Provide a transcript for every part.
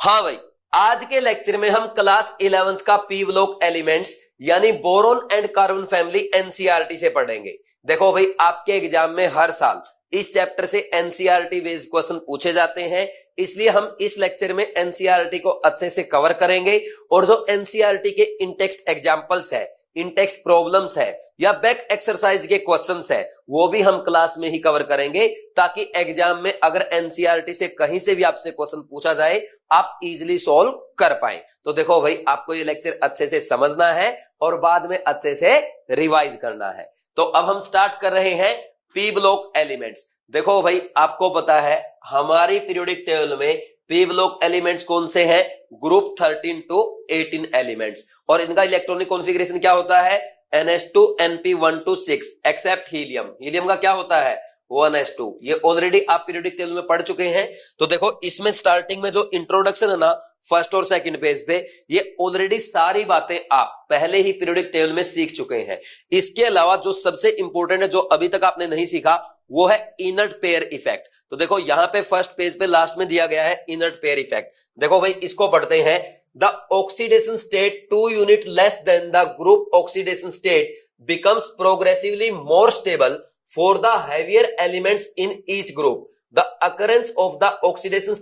हाँ भाई, आज के लेक्चर में हम क्लास 11th का पी ब्लॉक एलिमेंट्स यानी boron and carbon family NCERT से पढ़ेंगे। देखो भाई, आपके एग्जाम में हर साल इस चैप्टर से एनसीईआरटी बेस्ड क्वेश्चन पूछे जाते हैं, इसलिए हम इस लेक्चर में एनसीईआरटी को अच्छे से कवर करेंगे और जो एनसीईआरटी के इन टेक्स्ट एग्जांपल्स है, इन टेक्स्ट प्रॉब्लम्स है या बैक एक्सरसाइज के क्वेश्चंस है, वो भी हम क्लास में ही कवर करेंगे, ताकि एग्जाम में अगर एनसीईआरटी से कहीं से भी आपसे क्वेश्चन पूछा जाए आप इजीली सॉल्व कर पाए। तो देखो भाई, आपको ये लेक्चर अच्छे से समझना है और बाद में अच्छे से रिवाइज करना है। तो अब हम स्टार्ट कर रहे हैं पी ब्लॉक एलिमेंट्स। देखो भाई, आपको पता है हमारी पीरियोडिक टेबल में पी ब्लॉक एलिमेंट्स कौन से हैं? ग्रुप 13 टू 18 एलिमेंट्स, और इनका इलेक्ट्रॉनिक कॉन्फ़िगरेशन क्या होता है? NH2 NP1 to 6 accept helium. Helium का क्या होता है? 1s2। ये ऑलरेडी आप पीरियोडिक टेबल में पढ़ चुके हैं। तो देखो, इसमें स्टार्टिंग में जो इंट्रोडक्शन है ना, फर्स्ट और सेकंड पेज पे, ये ऑलरेडी सारी बातें आप पहले ही पीरियोडिक टेबल में सीख चुके हैं। इसके अलावा जो सबसे इंपॉर्टेंट है, जो अभी तक आपने नहीं सीखा, वो है इनर्ट पेयर इफेक्ट। तो देखो, यहां पे फर्स्ट पेज पे लास्ट में दिया गया है इनर्ट पेयर इफेक्ट। देखो भाई, इसको पढ़ते हैं। The oxidation state 2 unit less than the group oxidation state becomes progressively more stable for the heavier elements in each group. The occurrence of the oxidation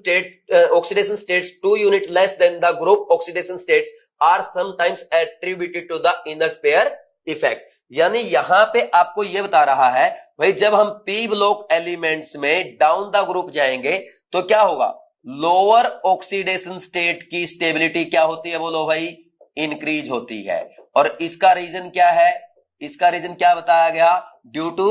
states 2 unit less than the group oxidation states are sometimes attributed to the inert pair effect. यानी यहां पे आपको ये बता रहा है भाई, जब हम पी ब्लॉक एलिमेंट्स में डाउन द ग्रुप जाएंगे तो क्या होगा? लोअर ऑक्सीडेशन स्टेट की स्टेबिलिटी क्या होती है? बोलो भाई, इंक्रीज होती है। और इसका रीजन क्या है? इसका रीजन क्या बताया गया? Due to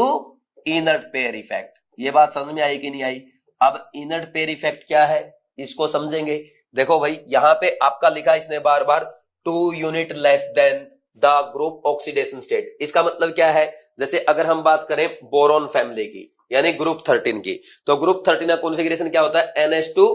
inert pair effect. ये बात समझ में आई कि नहीं आई? अब इनर्ट पेयर इफेक्ट क्या है, इसको समझेंगे। देखो भाई, यहां पे आपका लिखा इसने बार बार 2 unit less than the group oxidation state. इसका मतलब क्या है? जैसे अगर हम बात करें बोरोन फैमिली की यानी ग्रुप 13 की, तो ग्रुप 13 का कॉन्फ़िगरेशन क्या होता है? NH2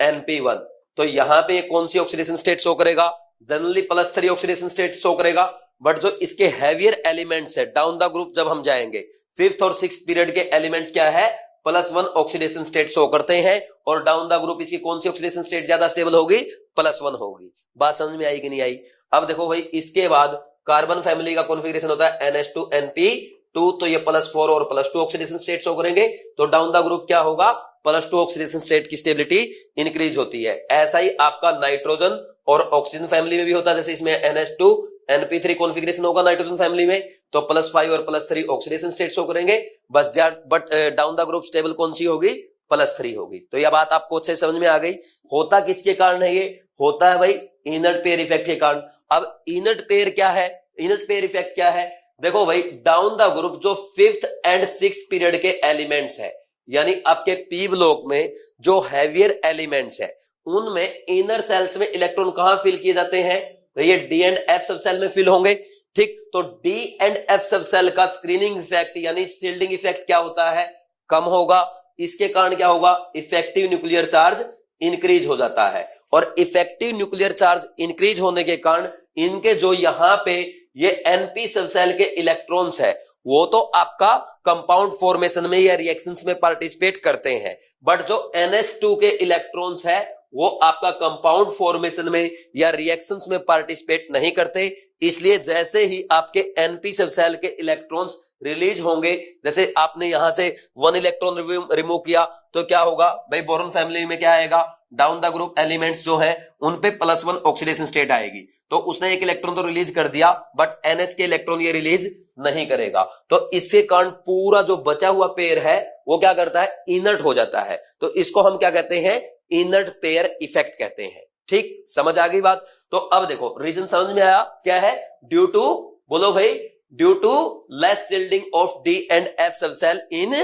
NP1। तो यहां पे कौन सी ऑक्सीडेशन स्टेट शो करेगा? जनरली +3 ऑक्सीडेशन स्टेट शो करेगा। बट जो इसके हैवियर एलिमेंट्स है, डाउन द ग्रुप जब हम जाएंगे, 5th और 6th पीरियड के एलिमेंट्स क्या है? +1 ऑक्सीडेशन स्टेट शो करते हैं। और डाउन द ग्रुप इसकी कौन सी ऑक्सीडेशन स्टेट ज्यादा स्टेबल होगी? +1 होगी। बात समझ में आई कि नहीं आई? अब देखो भाई, इसके बाद कार्बन फैमिली का कॉन्फ़िगरेशन होता है NH2 NP2। तो ये +4 और +2 ऑक्सीडेशन स्टेट शो करेंगे। तो डाउन द ग्रुप क्या होगा? +2 ऑक्सीडेशन स्टेट की स्टेबिलिटी इंक्रीज होती है। ऐसा ही आपका नाइट्रोजन और ऑक्सीजन फैमिली में भी होता है। जैसे इसमें NH2 NP3 कॉन्फ़िगरेशन होगा नाइट्रोजन फैमिली में, तो +5 और +3 ऑक्सीडेशन स्टेट शो करेंगे। But down the group stable कौन सी होगी? +3 होगी। तो यह बात आपको अच्छे समझ में आ गई। होता किसके कारण है? ये होता है भाई इनर्ट पेयर इफेक्ट के कारण। अब इनर्ट पेयर क्या है? इनर्ट पेयर इफेक्ट क्या है? देखो भाई, डाउन द ग्रुप जो 5th एंड 6th पीरियड के एलिमेंट्स है, यानी आपके पी ब्लॉक में जो हैवियर एलिमेंट्स है, उनमें इनर सेल्स में इलेक्ट्रॉन कहां फिल किए जाते हैं? ये डी एंड एफ सब सेल में फिल होंगे। ठीक, तो डी एंड एफ सब सेल का स्क्रीनिंग इफेक्ट यानी शील्डिंग इफेक्ट क्या होता है? कम होगा। इसके कारण क्या होगा? इफेक्टिव न्यूक्लियर चार्ज इंक्रीज हो जाता है। और इफेक्टिव न्यूक्लियर चार्ज इंक्रीज होने के कारण इनके जो यहां पे ये एनपी सब सेल के इलेक्ट्रॉन्स है, वो तो आपका कंपाउंड फॉर्मेशन में या रिएक्शंस में पार्टिसिपेट करते हैं। बट जो NH2 के इलेक्ट्रॉन्स है, वो आपका कंपाउंड फॉर्मेशन में या रिएक्शंस में पार्टिसिपेट नहीं करते। इसलिए जैसे ही आपके एनपी सब सेल के इलेक्ट्रॉन्स रिलीज होंगे, जैसे आपने यहां से 1 इलेक्ट्रॉन रिमूव किया, तो क्या होगा भाई? बोरोन फैमिली में क्या आएगा? डाउन द ग्रुप एलिमेंट्स जो है उन पे +1 ऑक्सीडेशन स्टेट आएगी। तो उसने एक इलेक्ट्रॉन तो रिलीज कर दिया, बट NH के इलेक्ट्रॉन ये रिलीज नहीं करेगा। तो इसके कारण पूरा जो बचा हुआ पेयर है वो क्या करता है? इनर्ट हो जाता है। तो इसको हम क्या कहते हैं? इनर्ट पेयर इफेक्ट कहते हैं। ठीक, समझ आ गई बात? तो अब देखो, रीजन समझ में आया क्या है? ड्यू टू, बोलो भाई, due to less shielding of d and f subshell in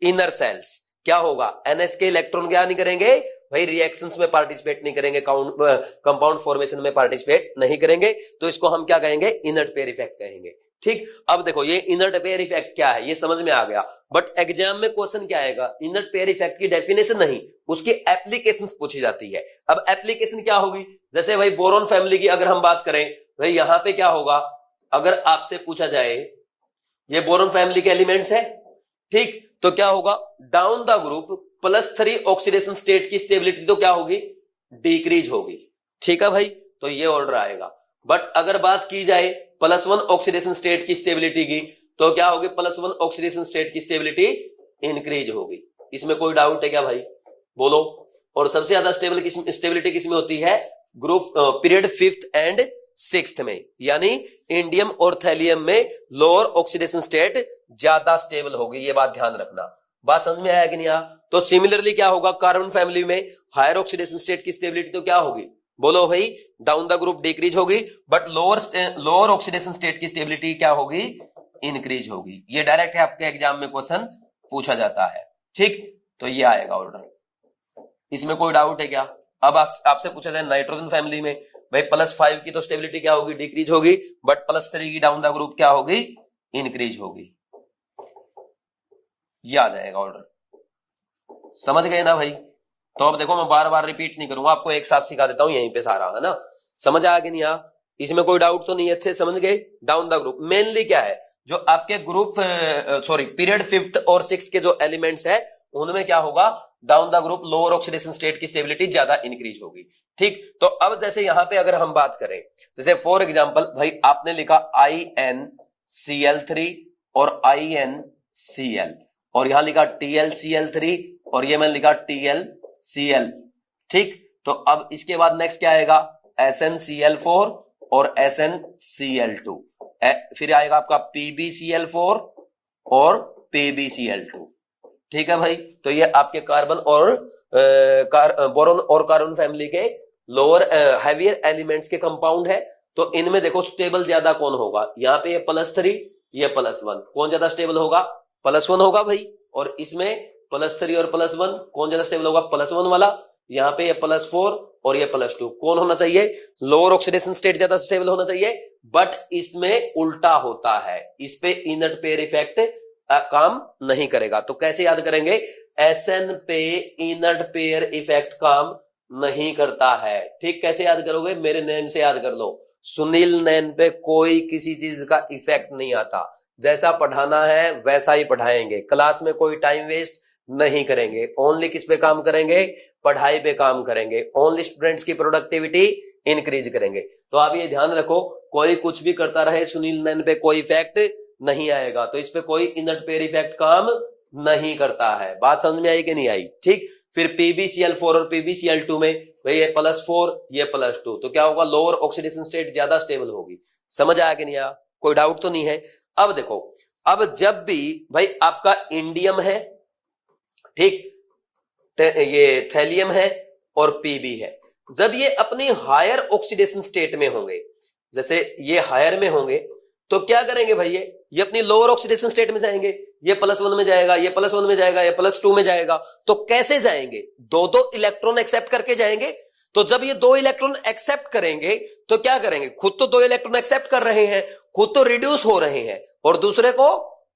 inner shells. क्या होगा? NH के इलेक्ट्रॉन क्या नहीं करेंगे भाई? रिएक्शंस में पार्टिसिपेट नहीं करेंगे, कंपाउंड फॉर्मेशन में पार्टिसिपेट नहीं करेंगे। तो इसको हम क्या कहेंगे? इनर्ट पेयर इफेक्ट कहेंगे। ठीक, अब देखो, ये इनर्ट पेयर इफेक्ट क्या है ये समझ में आ गया। बट एग्जाम में क्वेश्चन क्या आएगा? इनर्ट पेयर इफेक्ट की डेफिनेशन नहीं, उसकी एप्लीकेशंस पूछी जाती है। अब एप्लीकेशन क्या होगी? जैसे भाई बोरोन फैमिली की अगर हम बात करें, भाई यहां पे क्या होगा? अगर आपसे पूछा जाए, ये बोरोन फैमिली के एलिमेंट्स है, ठीक, तो क्या होगा? Down the group +3 oxidation state की स्टेबिलिटी तो क्या होगी? डिक्रीज होगी। ठीक है भाई, तो ये ऑर्डर आएगा। बट अगर बात की जाए +1 ऑक्सीडेशन स्टेट की स्टेबिलिटी की, तो क्या होगी? +1 ऑक्सीडेशन स्टेट की स्टेबिलिटी इंक्रीज होगी। इसमें कोई डाउट है क्या भाई? बोलो। और सबसे ज्यादा स्टेबिलिटी किसमें होती है? Group period 5th and 6th में, यानी इंडियम और थैलियम में लोअर ऑक्सीडेशन स्टेट ज्यादा स्टेबल होगी। ये बात ध्यान रखना। बात समझ में आया कि नहीं आया? तो सिमिलरली क्या होगा? कार्बन फैमिली में हायर ऑक्सीडेशन स्टेट की स्टेबिलिटी तो क्या होगी? बोलो भाई, डाउन द ग्रुप डिक्रीज होगी, बट लोअर ऑक्सीडेशन स्टेट की स्टेबिलिटी क्या होगी? इंक्रीज होगी। ये डायरेक्ट है आपके एग्जाम में क्वेश्चन पूछा जाता है। ठीक, तो ये आएगा ऑर्डर। इसमें कोई डाउट है क्या? अब आपसे पूछा जाए नाइट्रोजन फैमिली में, भाई +5 की तो स्टेबिलिटी क्या होगी? डिक्रीज होगी, बट +3 की डाउन द ग्रुप क्या होगी? इंक्रीज होगी। ये आ जाएगा ऑर्डर। समझ गए ना भाई? तो अब देखो, मैं बार बार रिपीट नहीं करूंगा, आपको एक साथ सिखा देता हूं यहीं पे सारा, है ना? समझ आ गया नहीं? आ इसमें कोई डाउट तो नहीं? अच्छे समझ गए? डाउन द ग्रुप मेनली क्या है? जो आपके ग्रुप पीरियड 5th और 6th के जो एलिमेंट्स है, उनमें क्या होगा? Down the group lower oxidation state की स्टेबिलिटी ज्यादा इंक्रीज होगी। ठीक, तो अब जैसे यहां पे अगर हम बात करें, जैसे फॉर एग्जांपल भाई आपने लिखा InCl3 और InCl, और यहां लिखा TlCl3 और ये मैंने लिखा TlCl। ठीक, तो अब इसके बाद नेक्स्ट क्या आएगा? SnCl4 और SnCl2, फिर आएगा आपका PbCl4 और PbCl2। ठीक है भाई, तो ये आपके कार्बन और बोरोन और कार्बन फैमिली के लोअर हैवियर एलिमेंट्स के कंपाउंड है। तो इनमें देखो स्टेबल ज्यादा कौन होगा? यहाँ पे ये +3, ये +1, कौन ज्यादा स्टेबल होगा? +1 होगा भाई। और इसमें +3 और +1 कौन ज्यादा स्टेबल होगा? +1 वाला। यहाँ पे ये +4 और ये +2, कौन होना चाहिए? लोअर ऑक्सीडेशन स्टेट ज्यादा स्टेबल होना चाहिए। बट इसमें उल्टा होता है, इस पे इनर्ट पेयर इफेक्ट काम नहीं करेगा। तो कैसे याद करेंगे? Sn पे इनर्ट पेयर इफेक्ट काम नहीं करता है। ठीक, कैसे याद करोगे? मेरे नैन से याद कर लो। सुनील नैन पे कोई किसी चीज का इफेक्ट नहीं आता। जैसा पढ़ाना है वैसा ही पढ़ाएंगे, क्लास में कोई टाइम वेस्ट नहीं करेंगे। ओनली किस पे काम करेंगे? पढ़ाई पे काम करेंगे। ओनली स्टूडेंट्स की प्रोडक्टिविटी इंक्रीज करेंगे। तो आप ये ध्यान रखो, कोई कुछ भी करता रहे, सुनील नैन पे कोई इफेक्ट नहीं आएगा। तो इस पे कोई इनर्ट पेयर इफेक्ट काम नहीं करता है। बात समझ में आई कि नहीं आई? ठीक, फिर PbCl4 और PbCl2 में भाई ये +4 ये +2, तो क्या होगा? लोअर ऑक्सीडेशन स्टेट ज्यादा स्टेबल होगी। समझ आया कि नहीं आया? कोई डाउट तो नहीं है? अब देखो, अब जब भी भाई आपका इंडियम है, ठीक, ये थैलियम है और Pb है, जब ये अपनी हायर ऑक्सीडेशन स्टेट में होंगे, जैसे ये हायर में होंगे, तो क्या करेंगे भाई? ये अपनी लोअर ऑक्सीडेशन स्टेट में जाएंगे। ये +1 में जाएगा, ये +1 में जाएगा, ये +2 में जाएगा। तो कैसे जाएंगे? दो इलेक्ट्रॉन एक्सेप्ट करके जाएंगे। तो जब ये 2 इलेक्ट्रॉन एक्सेप्ट करेंगे, तो क्या करेंगे? खुद तो 2 इलेक्ट्रॉन एक्सेप्ट कर रहे हैं, खुद तो रिड्यूस हो रहे हैं, और दूसरे को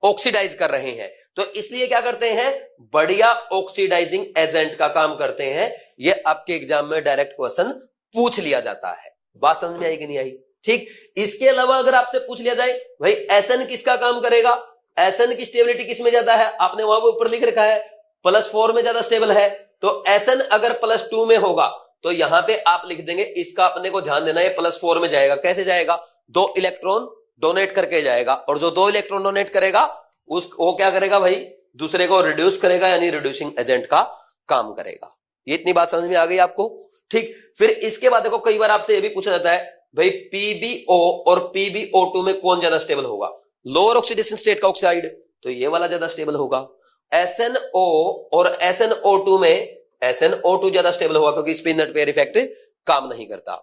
ऑक्सीडाइज कर रहे हैं। तो इसलिए क्या करते हैं? बढ़िया ऑक्सीडाइजिंग एजेंट का काम करते हैं। ये आपके एग्जाम में डायरेक्ट क्वेश्चन पूछ लिया जाता है। बात समझ में आई कि नहीं आई? ठीक, इसके अलावा अगर आपसे पूछ लिया जाए भाई Sn किसका काम करेगा? Sn की स्टेबिलिटी किस में ज्यादा है? आपने वहां पर ऊपर लिख रखा है +4 में ज्यादा स्टेबल है। तो Sn अगर +2 में होगा, तो यहां पे आप लिख देंगे, इसका अपने को ध्यान देना है, +4 में जाएगा। कैसे जाएगा? 2 इलेक्ट्रॉन डोनेट करके जाएगा, और जो 2 इलेक्ट्रॉन डोनेट करेगा वो क्या करेगा भाई? दूसरे को रिड्यूस करेगा, यानी रिड्यूसिंग एजेंट का काम करेगा। ये इतनी बात समझ में आ गई आपको? ठीक, फिर इसके बाद देखो, कई बार आपसे ये भी पूछा जाता है भाई PbO और PbO2 में कौन ज्यादा स्टेबल होगा? लोअर ऑक्सीडेशन स्टेट का ऑक्साइड, तो ये वाला ज्यादा स्टेबल होगा। SnO और SnO2 में SnO2 ज्यादा स्टेबल होगा, क्योंकि इस पे इनर्ट पेयर इफेक्ट काम नहीं करता।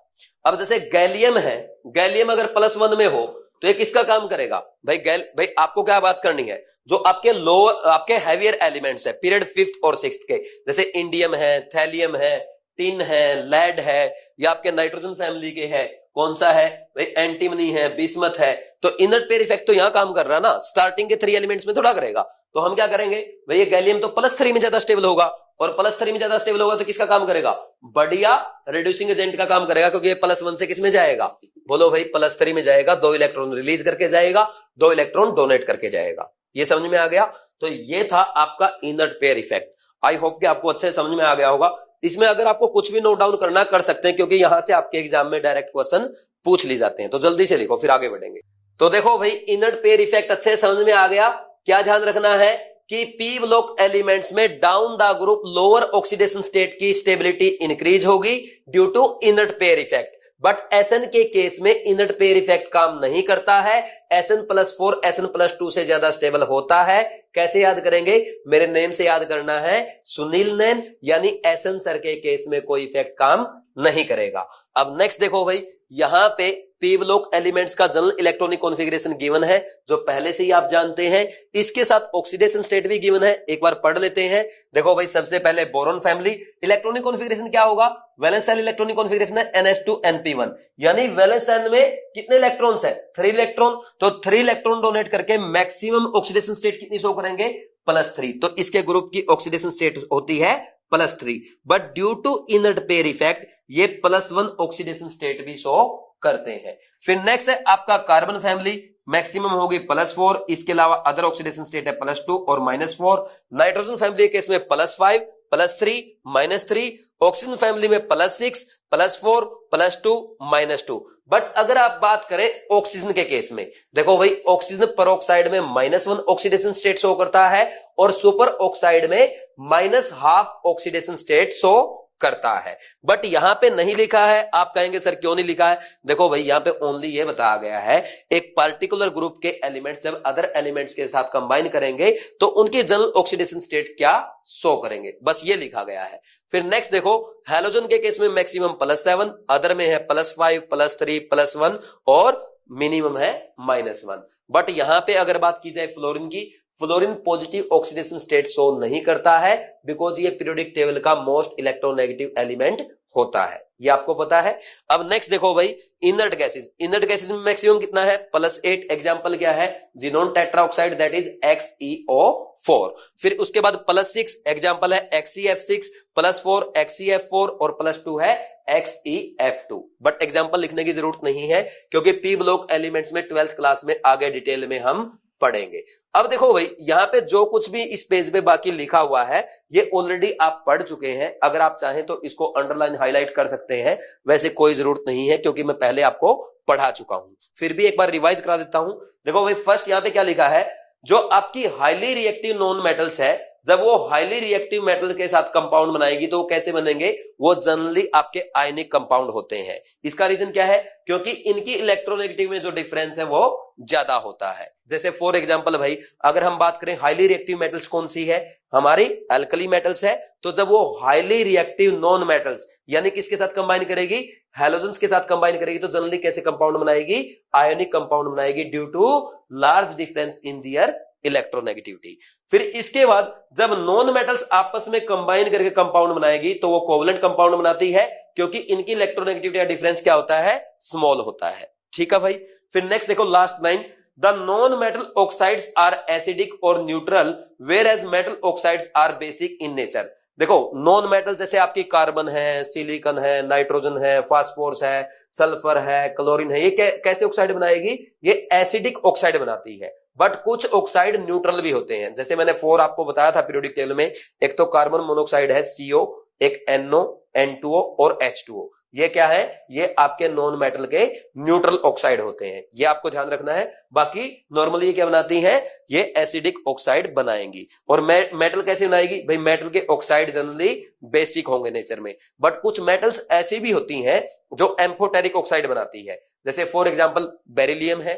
अब जैसे गैलियम है, गैलियम अगर +1 में हो, तो ये किसका काम करेगा? भाई आपको क्या बात करनी है? जो आपके हैवियर एलिमेंट्स है पीरियड 5th और 6th के, जैसे इंडियम है, थैलियम है, टिन है, लेड है, या आपके नाइट्रोजन फैमिली के है, कौन सा है भाई? एंटीमनी है, बिस्मथ है। तो इनर्ट पेयर इफेक्ट तो यहां काम कर रहा है ना, स्टार्टिंग के 3 एलिमेंट्स में थोड़ा करेगा। तो हम क्या करेंगे भाई? ये गैलियम तो +3 में ज्यादा स्टेबल होगा, और +3 में ज्यादा स्टेबल होगा तो किसका काम करेगा? बढ़िया रिड्यूसिंग एजेंट का काम करेगा, क्योंकि ये +1 से किस में जाएगा? बोलो भाई, +3 में जाएगा। 2 इलेक्ट्रॉन रिलीज करके जाएगा, 2 इलेक्ट्रॉन डोनेट करके जाएगा। ये समझ में आ गया? तो ये था आपका inert pair effect. I hope कि आपको अच्छे समझ में आ गया होगा। इसमें अगर आपको कुछ भी नोट डाउन करना कर सकते हैं, क्योंकि यहां से आपके एग्जाम में डायरेक्ट क्वेश्चन पूछ ली जाते हैं। तो जल्दी से लिखो, फिर आगे बढ़ेंगे। तो देखो भाई, इनर्ट पेयर इफेक्ट अच्छे से समझ में आ गया। क्या ध्यान रखना है कि पी ब्लॉक एलिमेंट्स में down the group lower oxidation state की स्टेबिलिटी इंक्रीज होगी due to inert pair effect. But Sn के केस में इनर्ट पेयर इफेक्ट काम नहीं करता है। Sn+4 Sn+2 से ज्यादा स्टेबल होता है। कैसे याद करेंगे? मेरे नेम से याद करना है, सुनील नैन, यानी Sn सर के केस में कोई इफेक्ट काम नहीं करेगा। अब नेक्स्ट देखो भाई, यहां पे पी ब्लॉक एलिमेंट्स का जनरल इलेक्ट्रॉनिक कॉन्फ़िगरेशन गिवन है, जो पहले से ही आप जानते हैं। इसके साथ ऑक्सीडेशन स्टेट भी गिवन है, एक बार पढ़ लेते हैं। देखो भाई, सबसे पहले बोरॉन फैमिली इलेक्ट्रॉनिक कॉन्फ़िगरेशन क्या होगा? वैलेंस शेल इलेक्ट्रॉनिक कॉन्फ़िगरेशन है NH2NP1, यानी वैलेंस शेल में कितने इलेक्ट्रॉन्स है? 3 इलेक्ट्रॉन। तो 3 इलेक्ट्रॉन डोनेट करके मैक्सिमम ऑक्सीडेशन स्टेट कितनी शो करेंगे? +3। तो इसके ग्रुप की ऑक्सीडेशन स्टेट होती है +3, but due to inert pair effect ये +1 ऑक्सीडेशन स्टेट भी शो करते हैं। फिर नेक्स्ट है आपका कार्बन फैमिली, मैक्सिमम होगी +4, इसके अलावा अदर ऑक्सीडेशन स्टेट है +2 और -4। नाइट्रोजन फैमिली केस में +5, +3, -3। ऑक्सीजन फैमिली में +6, +4, +2, -2। बट अगर आप बात करें ऑक्सीजन के केस में, देखो भाई, ऑक्सीजन पेरोक्साइड में -1 ऑक्सीडेशन स्टेट शो करता है और सुपर ऑक्साइड में -½ ऑक्सीडेशन स्टेट शो करता है। बट यहां पे नहीं लिखा है। आप कहेंगे सर क्यों नहीं लिखा है? देखो भाई, यहां पे ओनली ये बताया गया है, एक पार्टिकुलर ग्रुप के एलिमेंट्स जब अदर एलिमेंट्स के साथ कंबाइन करेंगे तो उनकी जनरल ऑक्सीडेशन स्टेट क्या शो करेंगे, बस ये लिखा गया है। फिर नेक्स्ट देखो, हैलोजन के केस में मैक्सिमम +7, अदर में है +5, +3, +1 और मिनिमम है -1। बट यहां पे अगर बात की जाए फ्लोरीन की, fluorine positive oxidation state show नहीं करता है, बिकॉज ये पीरियोडिक टेबल का मोस्ट इलेक्ट्रोनेगेटिव एलिमेंट होता है, ये आपको पता है। अब नेक्स्ट देखो भाई, इनर्ट गैसेस। इनर्ट गैसेस में मैक्सिमम कितना है? +8। एग्जांपल क्या है? Xenon tetroxide, that is XeO4। फिर उसके बाद +6 एग्जांपल है XeF6, +4 XeF4 और +2 है XeF2। बट एग्जांपल लिखने की जरूरत नहीं है, क्योंकि पी ब्लॉक एलिमेंट्स में 12th क्लास में आगे डिटेल में हम पढ़ेंगे। अब देखो भाई, यहां पे जो कुछ भी इस पेज पे बाकी लिखा हुआ है ये ऑलरेडी आप पढ़ चुके हैं। अगर आप चाहें तो इसको अंडरलाइन हाईलाइट कर सकते हैं, वैसे कोई जरूरत नहीं है क्योंकि मैं पहले आपको पढ़ा चुका हूं। फिर भी एक बार रिवाइज करा देता हूं। देखो भाई, फर्स्ट यहां पे क्या लिखा है? जो आपकी हाईली रिएक्टिव नॉन मेटल्स है, जब वो हाईली रिएक्टिव मेटल के साथ कंपाउंड बनाएगी तो वो कैसे बनेंगे? वो जनरली आपके आयनिक कंपाउंड होते हैं। इसका रीजन क्या है? क्योंकि इनकी इलेक्ट्रोनेगेटिव में जो डिफरेंस है वो ज्यादा होता है। जैसे फॉर एग्जांपल भाई, अगर हम बात करें हाईली रिएक्टिव मेटल्स कौन सी है? हमारी अल्कली मेटल्स है। तो जब वो हाईली रिएक्टिव नॉन मेटल्स यानी किसके साथ कंबाइन करेगी? हैलोजन्स के साथ कंबाइन करेगी, तो जनरली कैसे कंपाउंड बनाएगी? आयनिक कंपाउंड बनाएगी, due to large difference in their electronegativity. फिर इसके बाद जब नॉन मेटल्स आपस में कंबाइन करके कंपाउंड बनाएगी तो वो कोवलेंट कंपाउंड बनाती है, क्योंकि इनकी इलेक्ट्रोनेगेटिविटी का डिफरेंस क्या होता है? स्मॉल होता है। ठीक है भाई। फिर नेक्स्ट देखो, last 9, the non metal oxides are acidic और neutral whereas metal oxides are basic in nature. देखो, नॉन मेटल जैसे आपकी कार्बन है, सिलिकॉन है, नाइट्रोजन है, फास्फोरस है, सल्फर है, क्लोरीन है, ये कैसे ऑक्साइड बनाएगी? ये एसिडिक ऑक्साइड बनाती है। बट कुछ ऑक्साइड न्यूट्रल भी होते हैं, जैसे मैंने 4 आपको बताया था पीरियोडिक टेबल में। एक तो कार्बन मोनोऑक्साइड है CO, एक NO, N2O और H2O। ये क्या है? ये आपके नॉन मेटल के न्यूट्रल ऑक्साइड होते हैं, ये आपको ध्यान रखना है। बाकी नॉर्मली ये क्या बनाती हैं? ये एसिडिक ऑक्साइड बनाएंगी। और मेटल कैसे बनाएगी? भाई, मेटल के ऑक्साइड जनरली बेसिक होंगे नेचर में, बट कुछ मेटल्स ऐसी भी होती हैं जो एम्फोटेरिक ऑक्साइड बनाती है। जैसे फॉर एग्जांपल बेरिलियम है,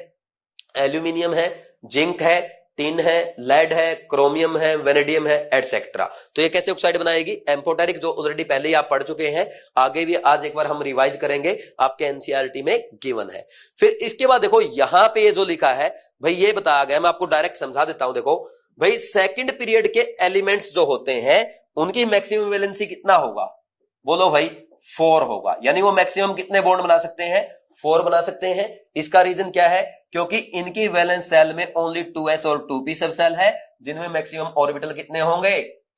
एल्यूमिनियम है, जिंक है, टिन है, लेड है, क्रोमियम है, वेनेडियम है, एटसेट्रा। तो ये कैसे ऑक्साइड बनाएगी? एम्फोटेरिक, जो ऑलरेडी पहले ही आप पढ़ चुके हैं, आगे भी आज एक बार हम रिवाइज करेंगे, आपके एनसीईआरटी में गिवन है। फिर इसके बाद देखो, यहां पे ये जो लिखा है भाई, ये बताया गया, मैं आपको डायरेक्ट समझा देता हूं। देखो भाई, सेकंड पीरियड के एलिमेंट्स जो होते हैं उनकी मैक्सिमम वैलेंसी कितना होगा? बोलो भाई, 4 होगा। यानी वो मैक्सिमम कितने बॉन्ड बना सकते हैं? 4 बना सकते हैं। इसका रीजन क्या है? क्योंकि इनकी वैलेंस सेल में ओनली 2s और 2p सब सेल है, जिनमें मैक्सिमम ऑर्बिटल कितने होंगे?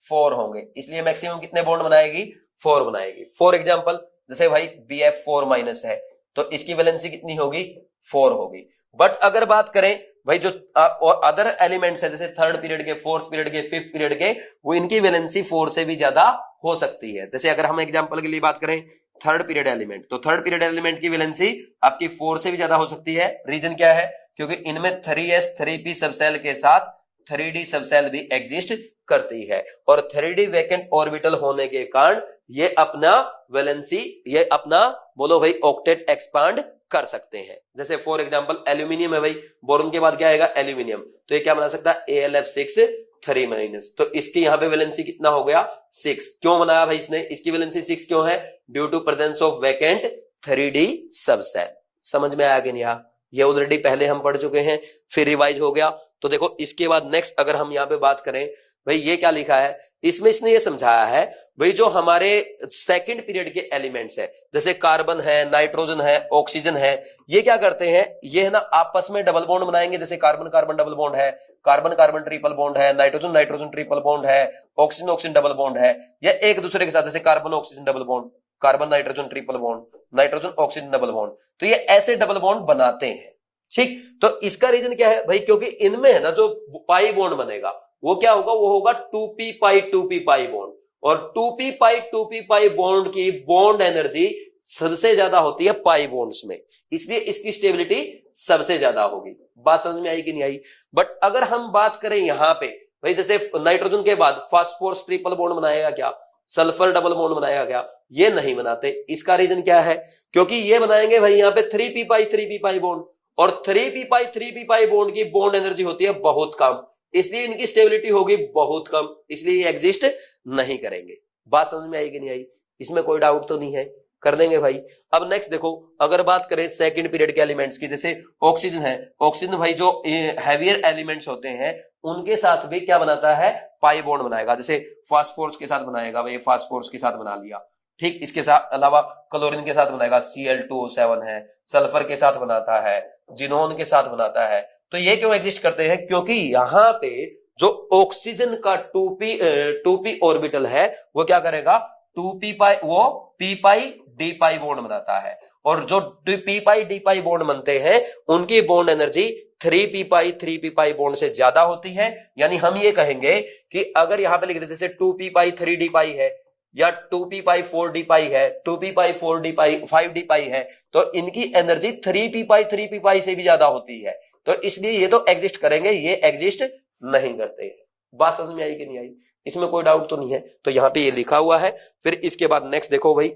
4 होंगे। इसलिए मैक्सिमम कितने बॉन्ड बनाएगी? 4 बनाएगी। फॉर एग्जांपल, जैसे भाई BF4- है, तो इसकी वैलेंसी कितनी होगी? 4 होगी। बट अगर बात करें भाई जो और अदर एलिमेंट्स है जैसे थर्ड पीरियड के, फोर्थ पीरियड के, फिफ्थ पीरियड के, वो इनकी वैलेंसी 4 से भी ज्यादा हो सकती है। जैसे अगर हम एग्जांपल के लिए बात करें थर्ड पीरियड एलिमेंट, तो थर्ड पीरियड एलिमेंट की वैलेंसी आपकी 4 से भी ज्यादा हो सकती है। रीजन क्या है? क्योंकि इनमें 3s 3p सबसेल के साथ 3d सबसेल भी एग्जिस्ट करती है और 3d वैकेंट ऑर्बिटल होने के कारण ये अपना वैलेंसी, ये अपना बोलो भाई ऑक्टेट एक्सपांड कर सकते हैं। जैसे फॉर एग्जांपल एल्यूमिनियम है भाई, बोरोन के बाद क्या आएगा? एल्यूमिनियम, तो ये क्या बना सकता है? AlF6 3-, तो इसकी यहां पे वैलेंसी कितना हो गया? 6। क्यों बनाया भाई इसने? इसकी वैलेंसी 6 क्यों है? Due to presence of vacant 3d subshell. समझ में आया कि नहीं? ये ऑलरेडी पहले हम पढ़ चुके हैं, फिर रिवाइज हो गया। तो देखो इसके बाद नेक्स्ट अगर हम यहां पे बात करें भाई, ये क्या लिखा है इसमें? इसने ये समझाया है भाई जो हमारे सेकंड पीरियड के एलिमेंट्स है जैसे कार्बन है, नाइट्रोजन है, ऑक्सीजन है, ये क्या करते हैं? ये है ना आपस में डबल बॉन्ड बनाएंगे। जैसे कार्बन कार्बन डबल बॉन्ड है, कार्बन कार्बन ट्रिपल बॉन्ड है, नाइट्रोजन नाइट्रोजन ट्रिपल बॉन्ड है, ऑक्सीजन ऑक्सीजन डबल बॉन्ड है, या एक दूसरे के साथ जैसे carbon oxygen double bond, carbon nitrogen triple bond, nitrogen oxygen double bond, तो ये ऐसे डबल बॉन्ड बनाते हैं। ठीक, तो इसका रीजन क्या है भाई? क्योंकि इनमें है ना जो पाई बॉन्ड बनेगा वो क्या होगा? वो होगा 2p पाई 2p पाई बॉन्ड, और 2p पाई 2p पाई बॉन्ड की बॉन्ड एनर्जी सबसे ज्यादा होती है पाई बॉन्ड्स में, इसलिए इसकी स्टेबिलिटी सबसे ज्यादा होगी। बात समझ में आई कि नहीं आई? बट अगर हम बात करें यहां पे भाई, जैसे नाइट्रोजन के बाद फास्फोरस ट्रिपल बॉन्ड बनाएगा क्या? सल्फर डबल बॉन्ड बनाएगा क्या? ये नहीं बनाते। इसका रीजन क्या है? क्योंकि ये बनाएंगे भाई यहाँ पे 3p पाई 3p पाई बॉन्ड, और 3p पाई 3p पाई बॉन्ड की बॉन्ड एनर्जी होती है बहुत कम, इसलिए इनकी स्टेबिलिटी होगी बहुत कम, इसलिए ये एग्जिस्ट नहीं करेंगे। बात समझ में आई कि नहीं आई? इसमें कोई डाउट तो नहीं है? कर देंगे भाई। अब नेक्स्ट देखो, अगर बात करें सेकंड पीरियड के एलिमेंट्स की, जैसे ऑक्सीजन है, ऑक्सीजन भाई जो हैवियर एलिमेंट्स होते हैं उनके साथ भी क्या बनाता है? पाई बॉन्ड बनाएगा। जैसे फास्फोरस के साथ बनाएगा भाई, फास्फोरस के साथ बना लिया। ठीक, इसके साथ अलावा क्लोरीन के साथ बनाएगा, Cl2O7 है, सल्फर के साथ बनाता है, जिनोन के साथ बनाता है। तो ये क्यों एग्जिस्ट करते हैं? क्योंकि यहां पे जो ऑक्सीजन का 2p ऑर्बिटल है वो क्या करेगा? 2p पाई, वो p पाई d पाई बॉन्ड बनाता है, और जो p पाई d पाई बॉन्ड बनते हैं उनकी बॉन्ड एनर्जी 3p पाई 3p पाई बॉन्ड से ज्यादा होती है। यानी हम ये कहेंगे कि अगर यहां पे लिख दे जैसे 2p पाई 3d पाई है, या 2p पाई 4d पाई है, 2p पाई 4d पाई 5d पाई है, तो इनकी एनर्जी 3p पाई 3p पाई से भी ज्यादा होती है। तो इसलिए ये तो एग्जिस्ट करेंगे, ये एग्जिस्ट नहीं करते हैं। बात समझ में आई कि नहीं आई? इसमें कोई डाउट तो नहीं है? तो यहां पे ये लिखा हुआ है। फिर इसके बाद नेक्स्ट देखो भाई,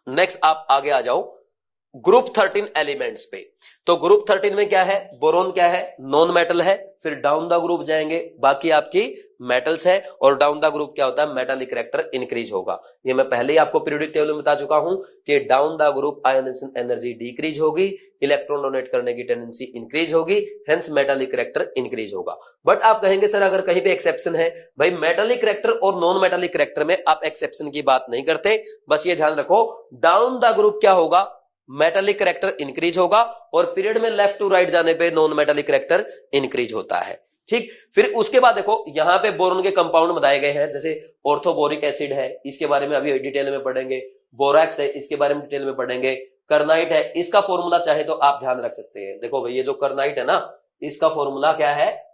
नेक्स्ट आप आगे आ जाओ ग्रुप 13 एलिमेंट्स पे। तो ग्रुप 13 में क्या है? बोरोन क्या है? नॉन मेटल है। फिर डाउन द ग्रुप जाएंगे, बाकी आपकी मेटल्स है, और डाउन द ग्रुप क्या होता है? मेटालिक करैक्टर इंक्रीज होगा। ये मैं पहले ही आपको पीरियोडिक टेबल में बता चुका हूं कि down the group ionization energy decrease होगी, इलेक्ट्रॉन डोनेट करने की टेंडेंसी इंक्रीज होगी, हेंस मेटालिक करैक्टर इंक्रीज होगा। बट आप कहेंगे सर अगर कहीं पे एक्सेप्शन है, भाई मेटालिक करैक्टर और नॉन मेटालिक करैक्टर में आप एक्सेप्शन की बात नहीं करते। बस ये ध्यान रखो, डाउन द ग्रुप क्या होगा? मेटालिक करैक्टर इंक्रीज होगा, और पीरियड में लेफ्ट टू राइट जाने पे नॉन मेटालिक करैक्टर इंक्रीज होता है। ठीक, फिर उसके बाद देखो यहां पे बोरोन के कंपाउंड बताए गए हैं, जैसे ऑर्थोबोरिक एसिड है, इसके बारे में अभी डिटेल में पढ़ेंगे, बोरैक्स है, इसके बारे में डिटेल में पढ़ेंगे, कर्नाइट है, इसका फॉर्मूला चाहे तो आप ध्यान रख सकते हैं। देखो भाई ये जो कर्नाइट है ना, इसका फॉर्मूला क्या है?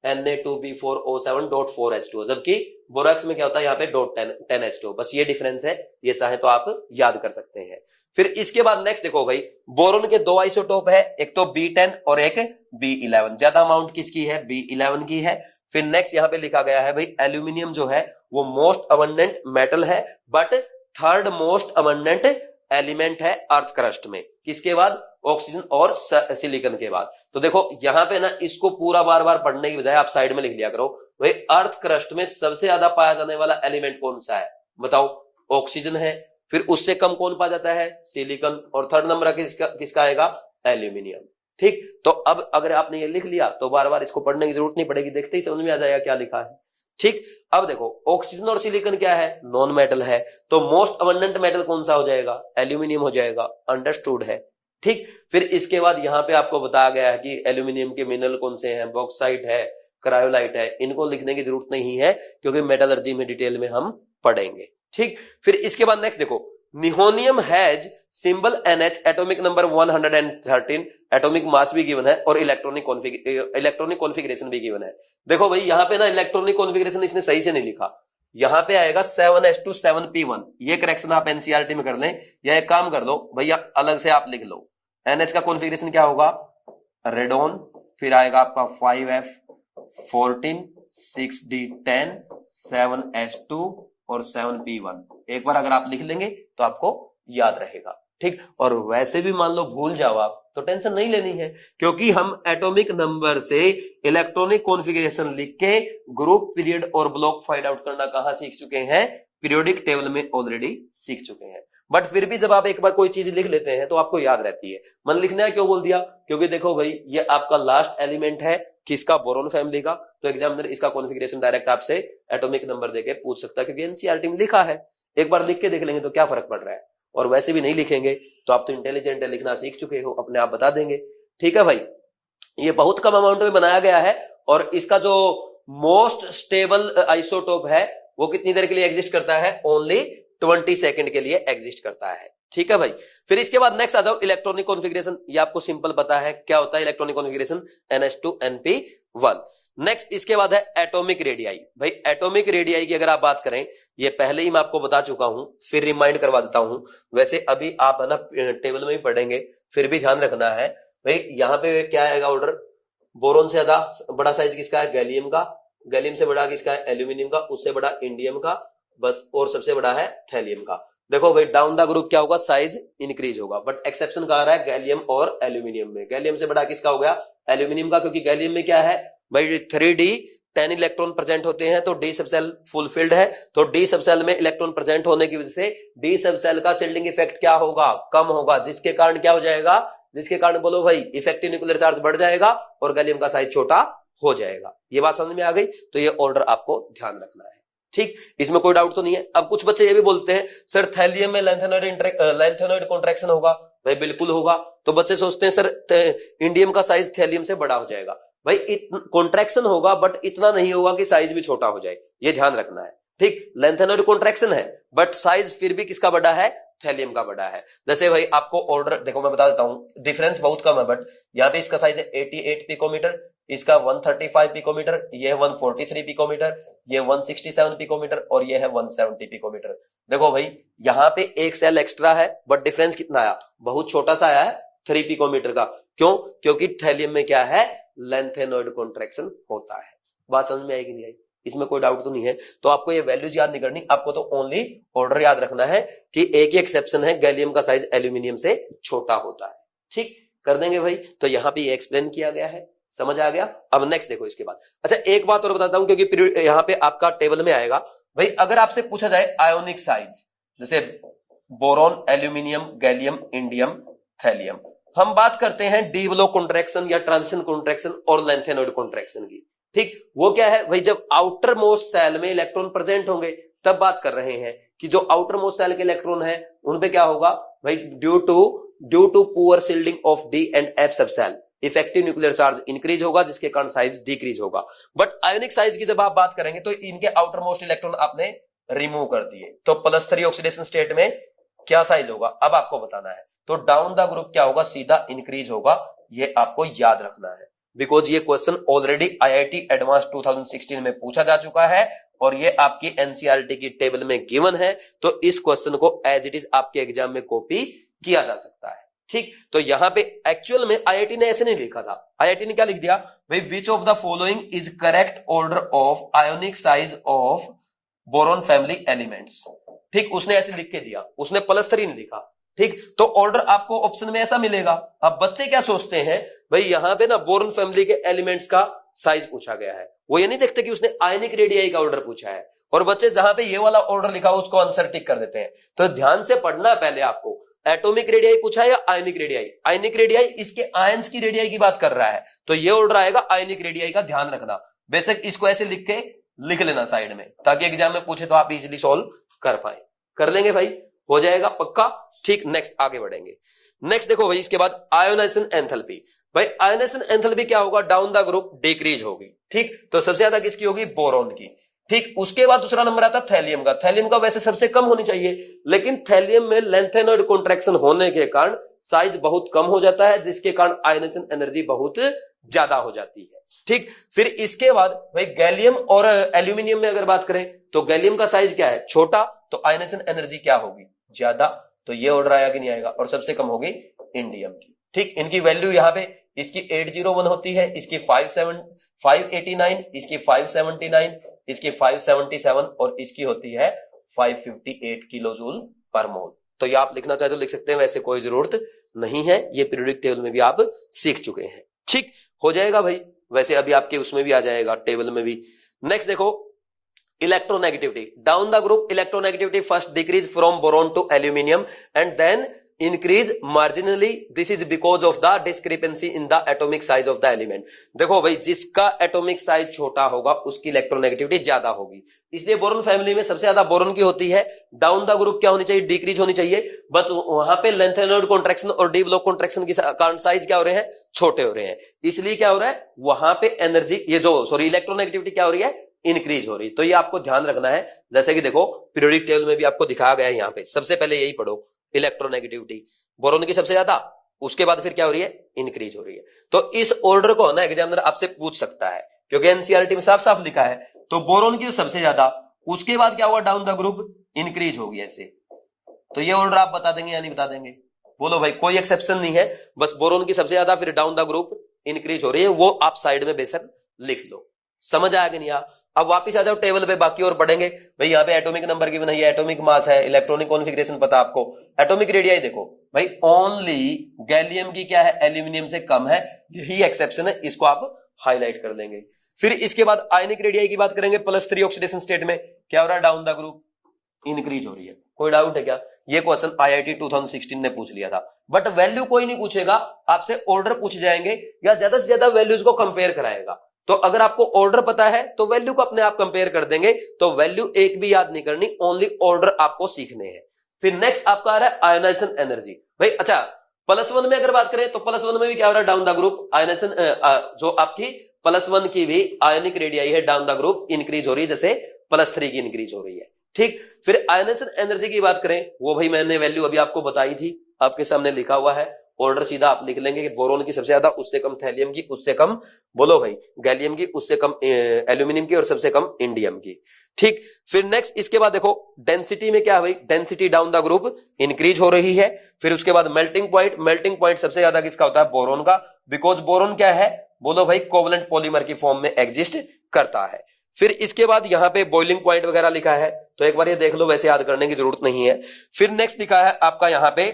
Na2B4O7.4H2, जबकि बोरैक्स में क्या होता है? यहाँ पे .10H2, बस ये डिफरेंस है, ये चाहे तो आप याद कर सकते हैं। फिर इसके बाद नेक्स्ट देखो भाई, बोरोन के 2 आइसोटोप है, एक तो B10 और एक B11। ज्यादा अमाउंट किसकी है? B11 की है। फिर नेक्स्ट यहां पे लिखा गया है भाई, एल्यूमिनियम जो है वो मोस्ट अबंडेंट मेटल है, but third most abundant element है अर्थ क्रस्ट में। किसके बाद? ऑक्सीजन और सिलिकॉन के बाद। तो देखो यहां पे ना, इसको पूरा बार बार पढ़ने की बजाय आप साइड में लिख लिया करो भाई, अर्थ क्रस्ट में सबसे ज्यादा पाया जाने वाला एलिमेंट कौन सा है? बताओ। ऑक्सीजन है, फिर उससे कम कौन पाया जाता है? सिलिकॉन, और थर्ड नंबर किसका आएगा? एल्यूमिनियम। ठीक, तो अब अगर आपने ये लिख लिया तो बार बार इसको पढ़ने की जरूरत नहीं पड़ेगी, देखते ही समझ में आ जाएगा क्या लिखा है। ठीक, अब देखो ऑक्सीजन और सिलिकॉन क्या है? नॉन मेटल है, तो मोस्ट अबंडेंट मेटल कौन सा हो जाएगा? एल्यूमिनियम हो जाएगा। अंडरस्टूड है? ठीक, फिर इसके बाद यहां पे आपको बताया गया है कि एल्यूमिनियम के मिनरल कौन से हैं, बॉक्साइट है, क्रायोलाइट है, इनको लिखने की जरूरत नहीं है क्योंकि मेटलर्जी में डिटेल में हम पढ़ेंगे। ठीक, फिर इसके बाद नेक्स्ट देखो, nihonium has symbol NH, atomic number 113, atomic mass भी गिवन है और इलेक्ट्रॉनिक कॉन्फ़िगरेशन भी गिवन है। देखो भाई यहां पे ना इलेक्ट्रॉनिक कॉन्फ़िगरेशन इसने सही से नहीं लिखा, यहां पे आएगा 7s2 7p1, ये करेक्शन आप एनसीईआरटी में कर लें, या एक काम कर लो भैया अलग से आप लिख लो। NH का कॉन्फ़िगरेशन क्या होगा, रेडोन, फिर आएगा आपका 5f14 6d10 7s2 और 7p1। एक बार अगर आप लिख लेंगे तो आपको याद रहेगा, ठीक। और वैसे भी मान लो भूल जाओ आप तो टेंशन नहीं लेनी है, क्योंकि हम एटॉमिक नंबर से इलेक्ट्रॉनिक कॉन्फ़िगरेशन लिख के ग्रुप, पीरियड और ब्लॉक फाइंड आउट करना कहां सीख चुके हैं, पीरियोडिक टेबल में ऑलरेडी सीख चुके हैं। बट फिर भी जब आप एक बार कोई चीज लिख लेते हैं तो आपको याद रहती है। मन लिखना है क्यों बोल दिया, क्योंकि देखो भाई ये आपका लास्ट एलिमेंट है किसका, बोरोन फैमिली का, तो एग्जामिनर इसका कॉन्फ़िगरेशन डायरेक्ट आपसे एटॉमिक नंबर देके पूछ सकता है, क्योंकि एनसीईआरटी में लिखा है। एक बार लिख के देख लेंगे तो क्या फर्क पड़ रहा है, और वैसे भी नहीं लिखेंगे तो आप तो इंटेलिजेंट है, लिखना सीख चुके हो, अपने आप बता देंगे, ठीक है भाई। ये बहुत कम अमाउंट में बनाया गया है और इसका जो मोस्ट स्टेबल आइसोटोप है वो कितनी देर के लिए एग्जिस्ट करता है, ओनली 20 सेकंड के लिए एग्जिस्ट करता है, ठीक है भाई। फिर इसके बाद नेक्स्ट आ जाओ इलेक्ट्रॉनिक कॉन्फ़िगरेशन, ये आपको सिंपल पता है क्या होता है इलेक्ट्रॉनिक कॉन्फ़िगरेशन, NH2NP1। नेक्स्ट इसके बाद है एटॉमिक रेडियाई। भाई एटॉमिक रेडियाई की अगर आप बात करें, ये पहले ही मैं आपको बता चुका हूं, फिर रिमाइंड करवा देता हूं, वैसे अभी आप है ना टेबल में ही पढ़ेंगे, फिर भी ध्यान रखना है भाई। यहां पे क्या आएगा ऑर्डर, बोरोन से ज्यादा बड़ा साइज किसका है, गैलियम का, गैलियम से बड़ा किसका है, एल्यूमिनियम का, उससे बड़ा इंडियम का, बस, और सबसे बड़ा है थैलियम का। देखो भाई डाउन द ग्रुप क्या होगा, साइज इंक्रीज होगा, बट एक्सेप्शन कहा रहा है गैलियम और एल्यूमिनियम में। गैलियम से बड़ा किसका हो गया, एल्यूमिनियम का, क्योंकि गैलियम में क्या है भाई 3d 10 इलेक्ट्रॉन प्रेजेंट होते हैं, तो डी सब सेल फुलफिल्ड है, तो डी सब सेल में इलेक्ट्रॉन प्रेजेंट होने की वजह से डी सब सेल का शिल्डिंग इफेक्ट क्या होगा, कम होगा, जिसके कारण क्या हो जाएगा, जिसके कारण बोलो भाई इफेक्टिव न्यूक्लियर चार्ज बढ़ जाएगा और गैलियम का साइज छोटा हो जाएगा। ये बात समझ में आ गई, तो ये ऑर्डर आपको ध्यान रखना है, ठीक। इसमें कोई डाउट तो नहीं है। अब कुछ बच्चे ये भी बोलते हैं सर थैलियम में लैंथेनॉइड कॉन्ट्रैक्शन होगा, भाई बिल्कुल होगा। तो बच्चे सोचते हैं सर इंडियम का साइज थैलियम से बड़ा हो जाएगा, भाई कॉन्ट्रैक्शन होगा बट इतना नहीं होगा कि साइज भी छोटा हो जाए, ये ध्यान रखना है, ठीक। लैंथेनॉइड कॉन्ट्रैक्शन है बट साइज फिर भी किसका बड़ा है, थैलियम का बड़ा है। जैसे भाई आपको ऑर्डर देखो मैं बता देता हूं, डिफरेंस बहुत कम है, बट यहाँ पे इसका साइज है 88 पिकोमीटर, इसका 135 पिकोमीटर, ये है 143 पिकोमीटर, ये 167 पिकोमीटर और ये है 170 पिकोमीटर। देखो भाई यहाँ पे एक सेल एक्स्ट्रा है बट डिफरेंस कितना आया, बहुत छोटा सा आया है, 3 पिकोमीटर का। क्यों, क्योंकि थैलियम में क्या है, लैंथेनॉइड कॉन्ट्रैक्शन होता है। बात समझ में आएगी नहीं आई, इसमें कोई डाउट तो नहीं है। तो आपको ये वैल्यूज याद नहीं करनी, आपको तो ओनली ऑर्डर याद रखना है कि एक ही एक्सेप्शन है, गैलियम का साइज एल्यूमिनियम से छोटा होता है, ठीक। कर देंगे भाई, तो यहां पे ये एक्सप्लेन किया गया है, समझ आ गया। अब नेक्स्ट देखो इसके बाद, अच्छा एक बात और बताता हूं, क्योंकि यहां पे आपका टेबल में आएगा भाई, अगर आपसे पूछा जाए आयोनिक साइज, जैसे boron, aluminium, gallium, indium, thallium, हम बात करते हैं डी ब्लॉक कॉन्ट्रैक्शन या ट्रांजिशन कॉन्ट्रैक्शन और लैंथेनॉइड कॉन्ट्रैक्शन की, ठीक। वो क्या है भाई, जब आउटर मोस्ट सेल में इलेक्ट्रॉन प्रेजेंट होंगे तब बात कर रहे हैं कि जो आउटर मोस्ट सेल के इलेक्ट्रॉन है उन पे क्या होगा भाई, due to poor shielding of d and f subshell effective nuclear charge increase होगा, जिसके कारण साइज डिक्रीज होगा। बट आयोनिक साइज की जब आप बात करेंगे तो इनके आउटर मोस्ट इलेक्ट्रॉन आपने रिमूव कर दिए, तो +3 ऑक्सीडेशन स्टेट में क्या साइज होगा, अब आपको बताना है। तो डाउन द ग्रुप क्या होगा, सीधा इंक्रीज होगा, ये आपको याद रखना है, बिकॉज ये क्वेश्चन ऑलरेडी आईआईटी एडवांस 2016 में पूछा जा चुका है और ये आपकी एनसीईआरटी की टेबल में गिवन है, तो इस क्वेश्चन को एज इट इज आपके एग्जाम में कॉपी किया जा सकता है, ठीक। तो यहां पे एक्चुअल में आईआईटी ने ऐसे नहीं लिखा था, आईआईटी ने क्या लिख दिया भाई, विच of the following is correct order of ionic size of boron family elements, ठीक। उसने ऐसे लिख के दिया, उसने +3 नहीं लिखा, ठीक। तो ऑर्डर आपको ऑप्शन में ऐसा मिलेगा। अब बच्चे क्या सोचते हैं भाई, यहां पे ना बोरॉन फैमिली के एलिमेंट्स का साइज पूछा गया है, वो ये नहीं देखते कि उसने आयनिक रेडियाई का ऑर्डर पूछा है, और बच्चे जहां पे ये वाला ऑर्डर लिखा हो उसको आंसर टिक कर देते हैं। तो ध्यान से पढ़ना है पहले आपको, एटॉमिक रेडियाई पूछा है या आयनिक रेडियाई, आयनिक रेडियाई इसके आयंस की रेडियाई की बात कर रहा है, तो ये ऑर्डर आएगा आयनिक रेडियाई का, ध्यान रखना। बेशक इसको ऐसे लिख के लिख लेना साइड में, ताकि एग्जाम में पूछे तो आप इजीली सॉल्व कर पाए। कर लेंगे भाई, हो जाएगा पक्का, ठीक। नेक्स्ट आगे बढ़ेंगे। नेक्स्ट देखो भाई, इसके बाद आयोनाइजेशन एंथैल्पी। भाई आयोनाइजेशन एंथैल्पी क्या होगा, डाउन द ग्रुप डिक्रीज होगी, ठीक। तो सबसे ज्यादा किसकी होगी, बोरॉन की। ठीक, उसके बाद दूसरा नंबर आता है थैलियम का। थैलियम का वैसे सबसे कम होनी चाहिए, लेकिन थैलियम में लेंथेनॉइड कॉन्ट्रैक्शन होने के कारण साइज बहुत कम हो जाता है, जिसके कारण आयनाइजेशन एनर्जी बहुत ज्यादा हो जाती है। ठीक, फिर इसके बाद भाई गैलियम और एल्यूमिनियम में अगर बात करें तो गैलियम का साइज क्या है, छोटा, तो आयनाइजेशन एनर्जी क्या होगी, ज्यादा, तो ये ऑर्डर आया कि नहीं आएगा, और सबसे कम होगी इंडियम की। ठीक, इनकी वैल्यू यहां पे इसकी 801 होती है, इसकी 589, इसकी 579, इसकी 577 और इसकी होती है 558 किलो जूल पर मोल। तो ये आप लिखना चाहे तो लिख सकते हैं, वैसे कोई जरूरत नहीं है, ये पीरियोडिक टेबल में भी आप सीख चुके हैं। ठीक हो जाएगा भाई, वैसे अभी आपके उसमें भी आ जाएगा टेबल में भी। नेक्स्ट देखो electronegativity, down the group electronegativity first decrease from boron to aluminium and then increase marginally, this is because of the discrepancy in the atomic size of the element. देखो भाई, जिसका एटॉमिक साइज छोटा होगा उसकी electronegativity ज्यादा होगी, इसलिए boron family में सबसे ज्यादा बोरोन की होती है। डाउन द ग्रुप क्या होनी चाहिए, डिक्रीज होनी चाहिए, बट वहां पे लेंथेनॉइड कॉन्ट्रैक्शन और डी ब्लॉक कॉन्ट्रैक्शन के कारण साइज क्या हो रहे हैं, छोटे हो रहे हैं, इसलिए क्या हो रहा है वहां पे एनर्जी, ये जो सॉरी इलेक्ट्रोनेगेटिविटी क्या हो रही है, इंक्रीज हो रही है। तो ये आपको ध्यान रखना है, जैसे कि देखो पीरियोडिक टेबल में भी आपको दिखाया गया है, यहां पे सबसे पहले यही पढ़ो, इलेक्ट्रोनेगेटिविटी बोरोन की सबसे ज्यादा, उसके बाद फिर क्या हो रही है, इंक्रीज हो रही है। तो इस ऑर्डर को ना एग्जामिनर आपसे पूछ सकता है, क्योंकि एनसीईआरटी में साफ साफ लिखा है। तो बोरोन की सबसे ज्यादा, उसके बाद क्या हुआ, डाउन द ग्रुप इंक्रीज होगी ऐसे। तो ये ऑर्डर आप बता देंगे या नहीं बता देंगे, बोलो भाई, कोई एक्सेप्शन नहीं है, बस बोरोन की सबसे ज्यादा, फिर डाउन द ग्रुप इंक्रीज हो रही है, वो आप साइड में बेशक लिख लो। समझ आया कि नहीं? अब वापिस आ जाओ टेबल पे, बाकी और पढ़ेंगे भाई। यहाँ पे एटॉमिक नंबर की नहीं है, एटॉमिक मास है, इलेक्ट्रॉनिक कॉन्फिगरेशन पता आपको, एटॉमिक रेडियाई देखो भाई, ओनली गैलियम की क्या है, एल्यूमिनियम से कम है, यही एक्सेप्शन है, इसको आप हाईलाइट कर देंगे। फिर इसके बाद आयनिक रेडियाई की बात करेंगे, +3 ऑक्सीडेशन स्टेट में क्या हो रहा है, डाउन द ग्रुप इंक्रीज हो रही है। कोई डाउट है क्या? ये क्वेश्चन IIT 2016 ने पूछ लिया था, बट वैल्यू कोई नहीं पूछेगा आपसे, ऑर्डर पूछ जाएंगे या ज्यादा से ज्यादा वैल्यूज को कंपेयर कराएगा। तो अगर आपको ऑर्डर पता है तो वैल्यू को अपने आप कंपेयर कर देंगे, तो वैल्यू एक भी याद नहीं करनी, ओनली ऑर्डर आपको सीखने हैं। फिर नेक्स्ट आपका आ रहा है आयोनाइजेशन एनर्जी। भाई अच्छा, +1 में अगर बात करें तो +1 में भी क्या हो रहा है, डाउन द ग्रुप आयोनाइजेशन, जो आपकी +1 की भी आयोनिक रेडियाई है, डाउन द ग्रुप इंक्रीज हो रही है, जैसे +3 की इंक्रीज हो रही है। ठीक, फिर आयोनाइजेशन एनर्जी की बात करें, वो भाई मैंने वैल्यू अभी आपको बताई थी, आपके सामने लिखा हुआ है, ऑर्डर सीधा आप लिख लेंगे कि बोरोन की सबसे ज्यादा, उससे कम थैलियम की, उससे कम बोलो भाई गैलियम की, उससे कम एल्यूमिनियम की, और सबसे कम इंडियम की। ठीक, फिर नेक्स्ट इसके बाद देखो डेंसिटी में क्या है भाई, density down the group increase हो रही है। फिर उसके बाद मेल्टिंग पॉइंट, मेल्टिंग पॉइंट सबसे ज्यादा किसका होता है, बोरोन का, बिकॉज बोरोन क्या है, बोलो भाई कोवलेंट पॉलीमर की फॉर्म में एग्जिस्ट करता है। फिर इसके बाद यहां पे बॉइलिंग पॉइंट वगैरह लिखा है, तो एक बार ये देख लो, वैसे याद करने की जरूरत नहीं है। फिर नेक्स्ट लिखा है आपका यहां पे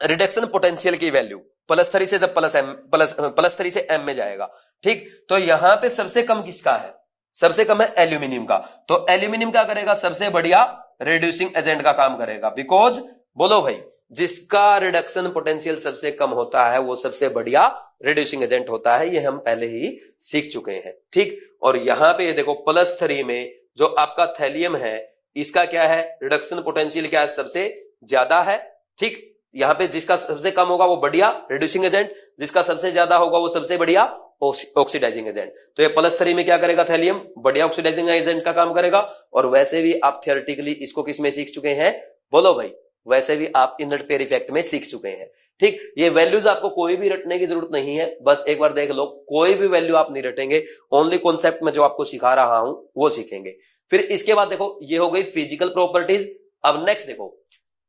रिडक्शन पोटेंशियल की वैल्यू, +3 से जब +3 से m में जाएगा। ठीक, तो यहां पे सबसे कम किसका है, सबसे कम है एल्यूमिनियम का। तो एल्यूमिनियम क्या करेगा, सबसे बढ़िया रिड्यूसिंग एजेंट का काम करेगा, बिकॉज बोलो भाई जिसका रिडक्शन पोटेंशियल सबसे कम होता है वो सबसे बढ़िया रिड्यूसिंग एजेंट होता है, ये हम पहले ही सीख चुके हैं। ठीक, और यहां पे देखो +3 में जो आपका थैलियम है, इसका क्या है, रिडक्शन पोटेंशियल क्या है, सबसे ज्यादा है। ठीक, यहां पे जिसका सबसे कम होगा वो बढ़िया रिड्यूसिंग एजेंट, जिसका सबसे ज्यादा होगा वो सबसे बढ़िया ऑक्सीडाइजिंग एजेंट। तो ये +3 में क्या करेगा, थैलियम बढ़िया ऑक्सीडाइजिंग एजेंट का काम करेगा। और वैसे भी आप थियोरेटिकली इसको किस में सीख चुके हैं, बोलो भाई, वैसे भी आप इनर्ट पेयर इफेक्ट में सीख चुके हैं। ठीक, ये वैल्यूज आपको कोई भी रटने की जरूरत नहीं है, बस एक बार देख लो, कोई भी वैल्यू आप नहीं रटेंगे, ओनली कॉन्सेप्ट में जो आपको सिखा रहा हूं वो सीखेंगे। फिर इसके बाद देखो ये हो गई फिजिकल प्रॉपर्टीज। अब नेक्स्ट देखो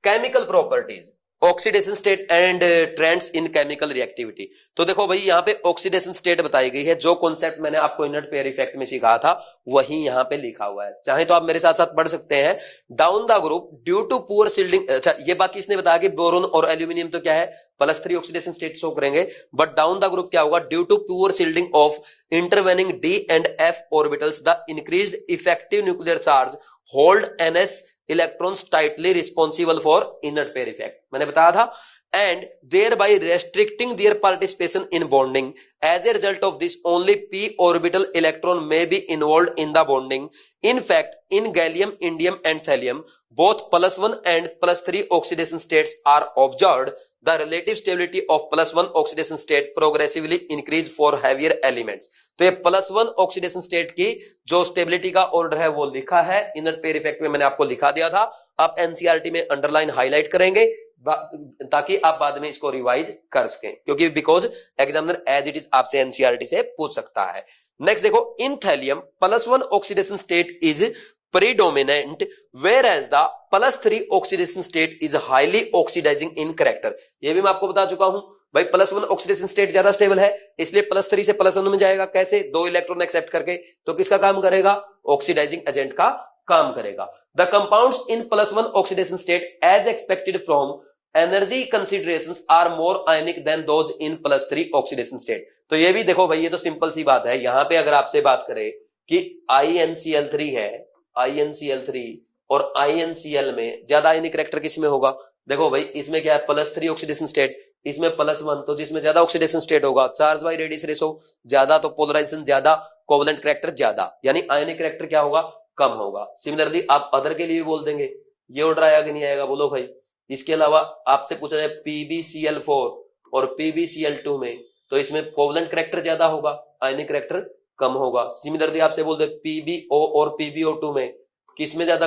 chemical properties, oxidation state and trends in chemical reactivity. तो देखो भाई यहाँ पे ऑक्सीडेशन स्टेट बताई गई है, जो कॉन्सेप्ट मैंने आपको इनर्ट पेयर इफेक्ट में सिखाया था वही यहाँ पे लिखा हुआ है, चाहे तो आप मेरे साथ साथ पढ़ सकते हैं। Down the group due to poor shielding, अच्छा ये बाकी इसने बताया कि बोरोन और एल्यूमिनियम तो क्या है, +3 ऑक्सीडेशन स्टेट शो करेंगे, बट डाउन द ग्रुप क्या होगा, due to poor shielding of intervening D and F orbitals the increased effective nuclear charge hold NS electrons tightly responsible for inert pair effect, मैंने बताया था, and thereby restricting their participation in bonding. As a result of this, only p orbital electron may be involved in the bonding. In fact, in gallium, indium and thallium, both +1 and +3 oxidation states are observed. The relative stability of +1 oxidation state progressively increase for heavier elements. तो ये +1 oxidation state की जो stability का order है वो लिखा है, inner pair effect में मैंने आपको लिखा दिया था। आप एनसीईआरटी में अंडरलाइन हाईलाइट करेंगे ताकि आप बाद में इसको रिवाइज कर सकें, क्योंकि because examiner as it is आपसे एनसीईआरटी से पूछ सकता है। नेक्स्ट देखो, in thallium +1 oxidation state is predominant whereas the +3 oxidation state is highly oxidizing in character। ये भी मैं आपको बता चुका हूं भाई, +1 ऑक्सीडेशन स्टेट ज्यादा स्टेबल है, इसलिए +3 से +1 में जाएगा। कैसे? 2 इलेक्ट्रॉन एक्सेप्ट करके। तो किसका काम करेगा? ऑक्सीडाइजिंग एजेंट का काम करेगा। The compounds in +1 oxidation state as expected from energy considerations are more ionic than those in +3 oxidation state. तो ये भी देखो भाई, ये तो सिंपल सी बात है। यहां पे अगर आपसे बात करें कि InCl3 है, InCl3 और InCl में ज्यादा आयनिक करैक्टर किसमें होगा? देखो भाई, इसमें क्या है? +3 ऑक्सीडेशन स्टेट, इसमें +1। तो जिसमें ज्यादा ऑक्सीडेशन स्टेट होगा, चार्ज बाय रेडियस रेशो ज्यादा, तो पोलराइजेशन ज्यादा, कोवलेंट करैक्टर ज्यादा, यानी आयनिक करैक्टर क्या होगा? कम होगा। सिमिलरली आप अदर के लिए बोल देंगे। ये ऑर्डर आया कि नहीं आएगा? बोलो भाई। इसके अलावा आपसे पूछा जाए PbCl4 और PbCl2 में, तो इसमें कोवलेंट करैक्टर ज्यादा होगा, आयनिक करैक्टर कम होगा। सिमिलरली आपसे बोलते PbO और PbO2 में किसमें ज्यादा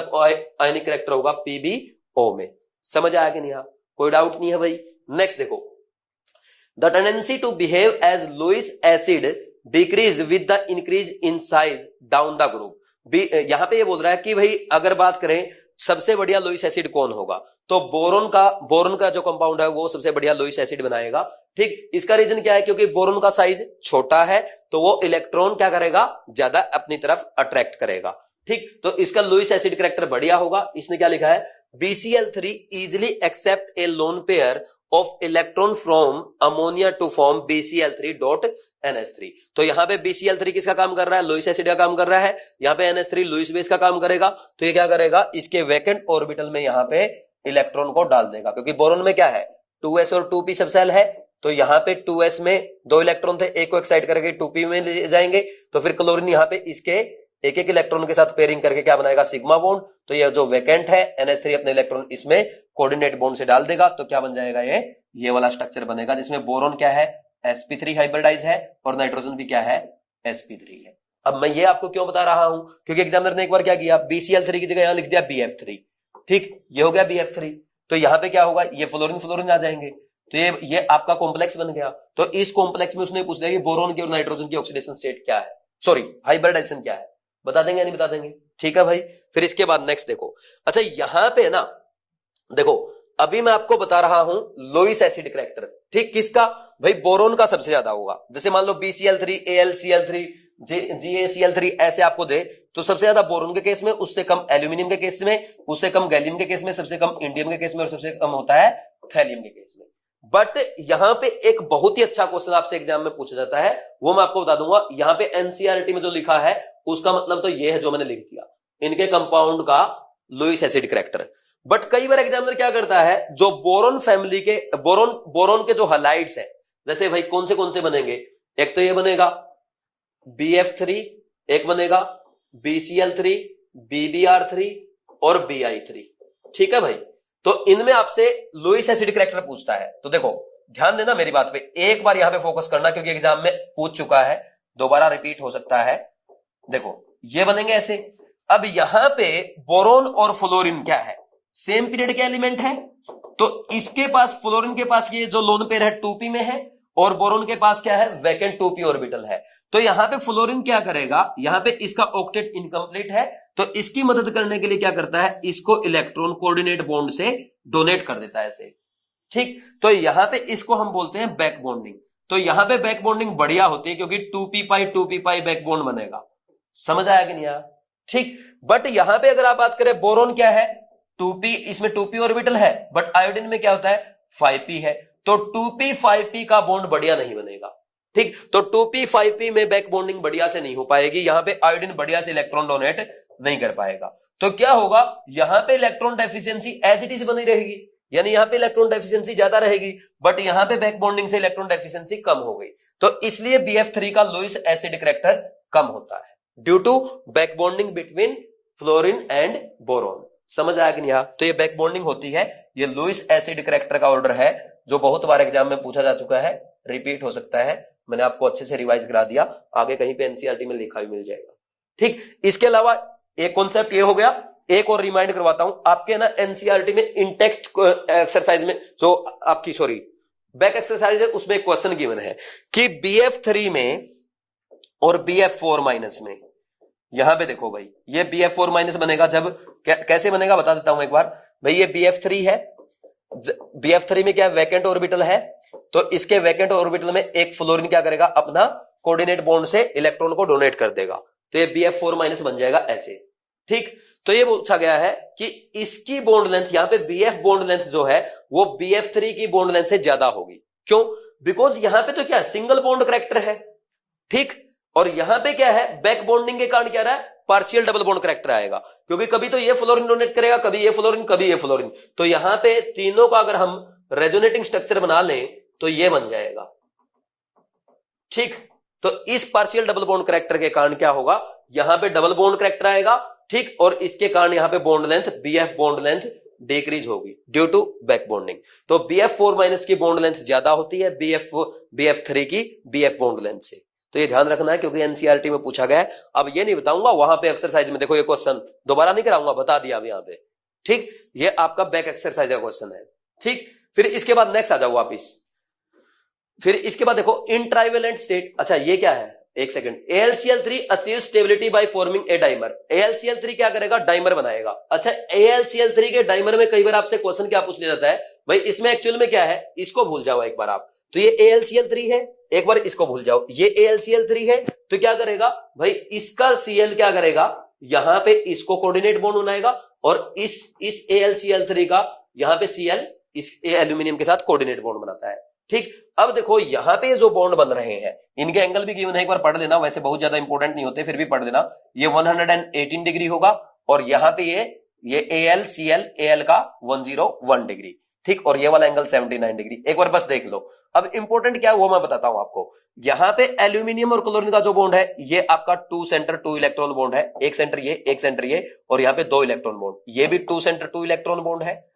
आयनिक करैक्टर होगा? PbO में। समझ आया कि नहीं? कोई डाउट नहीं है भाई। नेक्स्ट देखो, the tendency to behave as Lewis acid decrease with the increase in size down the group. यहां पे ये बोल रहा है कि भाई अगर बात करें सबसे बढ़िया लुईस एसिड कौन होगा, तो बोरोन का जो कंपाउंड है वो सबसे बढ़िया लुईस एसिड बनाएगा। ठीक, इसका रीजन क्या है? क्योंकि बोरोन का साइज छोटा है, तो वो इलेक्ट्रॉन क्या करेगा? ज्यादा अपनी तरफ अट्रैक्ट करेगा। ठीक, तो इसका लुईस एसिड करैक्टर बढ़िया होगा। इसने क्या लिखा है? BCl3 easily accept a lone pair of electron from ammonia to form BCl3.NH3। तो यहां पे BCl3 किसका काम कर रहा है? लुईस एसिड का काम कर रहा है। यहां पे NH3 लुईस बेस का काम करेगा। तो ये क्या करेगा? इसके वैकेंट ऑर्बिटल में यहां पे इलेक्ट्रॉन को डाल देगा, क्योंकि बोरोन में क्या है? 2s और 2p सब सेल है। तो यहां पे 2s में 2 इलेक्ट्रॉन थे, एक को एक्साइट करके 2p में ले जाएंगे। तो फिर क्लोरीन यहां पे इसके एक एक इलेक्ट्रॉन के साथ पेयरिंग करके क्या बनाएगा? Sigma bond. तो ये जो वैकेंट है NH3 अपने इलेक्ट्रॉन इसमें कोऑर्डिनेट बॉन्ड से डाल देगा। तो क्या बन जाएगा? ये वाला स्ट्रक्चर बनेगा, जिसमें बोरोन क्या है? sp3 हाइब्रिडाइज है और नाइट्रोजन भी क्या है? sp3 है। अब मैं ये आपको क्यों बता रहा हूं? क्योंकि एग्जामिनर ने एक बार क्या किया? BCl3 की जगह यहां लिख दिया BF3। ठीक, ये हो गया BF3। तो यहां पे क्या होगा? ये फ्लोरीन आ जाएंगे। तो ये आपका कॉम्प्लेक्स बन गया। तो इस कॉम्प्लेक्स में उसने पूछ लिया कि बोरोन की और नाइट्रोजन की ऑक्सीडेशन स्टेट क्या है, सॉरी हाइब्रिडाइजेशन क्या है। बता देंगे या नहीं बता देंगे? ठीक है भाई। फिर इसके बाद नेक्स्ट देखो, अच्छा यहां पे ना देखो, अभी मैं आपको बता रहा हूं लुईस एसिड करैक्टर। ठीक, किसका? भाई बोरोन का सबसे ज्यादा होगा। जैसे मान लो BCl3, AlCl3, GaCl3 ऐसे आपको दे, तो सबसे ज्यादा बोरोन के केस में, उससे कम एल्यूमिनियम के केस में, उससे कम गैलियम के केस में, सबसे कम इंडियम के केस में और सबसे कम होता है थैलियम के केस में। बट यहां पे एक बहुत ही अच्छा क्वेश्चन आपसे एग्जाम में पूछा जाता है, वो मैं आपको बता दूंगा। यहां पे एनसीईआरटी में जो लिखा है उसका मतलब तो ये है जो मैंने लिख दिया, इनके कंपाउंड का लुईस एसिड करैक्टर। बट कई बार एग्जामिनर क्या करता है, जो बोरोन फैमिली के बोरोन के जो हलाइड्स है, जैसे भाई कौन से बनेंगे? एक तो ये बनेगा BF3, एक बनेगा BCl3, BBr3 और Bi3। ठीक है भाई। तो इनमें आपसे लुईस एसिड करैक्टर पूछता है। तो देखो ध्यान देना मेरी बात पे, एक बार यहां पे फोकस करना, क्योंकि एग्जाम में पूछ चुका है, दोबारा रिपीट हो सकता है। देखो ये बनेंगे ऐसे। अब यहां पे बोरोन और फ्लोरीन क्या है? सेम पीरियड के एलिमेंट है। तो इसके पास, फ्लोरीन के पास ये जो लोन पेयर है 2p में है, और बोरोन के पास क्या है? वैकेंट 2p ऑर्बिटल है। तो यहां पे फ्लोरीन क्या करेगा? यहां पे इसका ऑक्टेट इनकम्प्लीट है, तो इसकी मदद करने के लिए क्या करता है? इसको इलेक्ट्रॉन कोऑर्डिनेट बॉन्ड से डोनेट कर देता है ऐसे। ठीक, तो यहां पे इसको हम बोलते हैं बैक बॉन्डिंग। तो यहां पे बैक बॉन्डिंग बढ़िया होती है, क्योंकि 2p बैक बॉन्ड बनेगा। समझ आया कि नहीं आया? ठीक, बट यहां पे अगर आप बात करें, बोरोन क्या है? 2p, इसमें 2p ऑर्बिटल है, बट आयोडीन में क्या होता है? 5p है। तो 2p 5p का बॉन्ड बढ़िया नहीं बनेगा। ठीक, तो 2p 5p में बैक बॉन्डिंग बढ़िया से नहीं हो पाएगी। यहां पे आयोडीन बढ़िया से इलेक्ट्रॉन डोनेट नहीं कर पाएगा। तो क्या होगा? यहां पे electron deficiency as it is बनी रहेगी, यानी यहां पे इलेक्ट्रॉन डेफिशिएंसी ज्यादा रहेगी, बट यहां पे बैक बॉन्डिंग से इलेक्ट्रॉन डेफिशिएंसी कम हो गई। तो इसलिए BF3 का लुईस एसिड करैक्टर कम होता है, due to back bonding between fluorine and boron. समझ आया कि नहीं? तो ये बैक बॉन्डिंग होती है ये लुईस एसिड करैक्टर का ऑर्डर है जो बहुत बार एग्जाम में पूछा जा चुका है, रिपीट हो सकता है, मैंने आपको अच्छे से रिवाइज करा दिया, आगे कहीं पे एनसीईआरटी में लिखा भी मिल जाएगा। ठीक, इसके अलावा एक कॉन्सेप्ट ये हो गया, एक और रिमाइंड करवाता हूं आपके ना एनसीईआरटी में इन टेक्स्ट एक्सरसाइज में जो आपकी सॉरी बैक एक्सरसाइज है उसमें एक क्वेश्चन गिवन है कि BF3 में और BF4 माइनस में, यहां पे देखो भाई ये BF4 माइनस बनेगा जब कैसे बनेगा बता देता हूं एक बार भाई। ये BF3 है, BF3 में क्या वैकेंट ऑर्बिटल है, तो इसके वैकेंट ऑर्बिटल में एक फ्लोरीन क्या करेगा अपना कोऑर्डिनेट बॉन्ड से इलेक्ट्रॉन को डोनेट कर देगा, तो ये BF4 माइनस बन जाएगा ऐसे। ठीक, तो ये पूछा गया है कि इसकी बॉन्ड लेंथ, यहां पे BF बॉन्ड लेंथ जो है वो BF3 की बॉन्ड लेंथ से ज्यादा होगी। क्यों? बिकॉज यहां पे तो क्या सिंगल बॉन्ड करैक्टर है, ठीक, और यहां पे क्या है बैक बॉन्डिंग के कारण क्या रहा है पार्शियल डबल बॉन्ड करैक्टर आएगा, क्योंकि कभी तो ये फ्लोरीन डोनेट करेगा, कभी ये फ्लोरीन, कभी ये फ्लोरीन, तो यहां पे तीनों का अगर हम रेजोनेटिंग स्ट्रक्चर बना लें तो ये बन जाएगा। ठीक, तो इस पार्शियल डबल बॉन्ड करैक्टर के कारण क्या होगा, यहां पे डबल बॉन्ड करैक्टर आएगा, ठीक, और इसके कारण यहां पे bond length BF bond length decrease होगी ड्यू टू बैक बॉन्डिंग। तो BF4 माइनस की बॉन्ड लेंथ ज्यादा होती है BF3 की BF बॉन्ड लेंथ से, तो ये ध्यान रखना है क्योंकि एनसीईआरटी में पूछा गया है। अब ये नहीं बताऊंगा वहां पे एक्सरसाइज में, देखो ये क्वेश्चन दोबारा नहीं कराऊंगा, बता दिया अब यहां पे। ठीक, ये आपका बैक एक्सरसाइज का क्वेश्चन है। ठीक, फिर इसके बाद नेक्स्ट आ जाओ वापिस, फिर इसके बाद देखो इन ट्राइवेलेंट स्टेट, अच्छा ये क्या है एक second, AlCl3 achieve stability by forming a dimer. AlCl3 क्या करेगा डाइमर बनाएगा। अच्छा AlCl3 के डाइमर में कई बार आपसे क्वेश्चन क्या पूछ लिया जाता है भाई, इसमें एक्चुअल में क्या है, इसको भूल जाओ एक बार आप, तो ये AlCl3 है, एक बार इसको भूल जाओ, ये AlCl3 है, तो क्या करेगा भाई इसका Cl क्या करेगा, यहां पे इसको कोऑर्डिनेट बॉन्ड बनाएगा, और इस AlCl3 का यहां पे Cl इस एल्यूमिनियम के साथ कोऑर्डिनेट बॉन्ड बनाता है। ठीक, अब देखो यहां पे जो बॉन्ड बन रहे हैं इनके एंगल भी गिवन है, एक बार पढ़ लेना, वैसे बहुत ज्यादा इंपॉर्टेंट नहीं होते फिर भी पढ़ लेना। ये 118 डिग्री होगा और यहां पे ये AlCl Al का 101 डिग्री, ठीक, और ये वाला एंगल 79 डिग्री, एक बार बस देख लो। अब इंपॉर्टेंट क्या है वो मैं बताता हूं आपको, यहां पे एल्यूमिनियम और क्लोरीन का जो बॉन्ड है ये आपका 2 सेंटर 2 इलेक्ट्रॉन बॉन्ड है, एक सेंटर ये एक सेंटर ये, और यहां पे 2 इलेक्ट्रॉन बॉन्ड, ये भी 2 सेंटर 2 इलेक्ट्रॉन बॉन्ड है,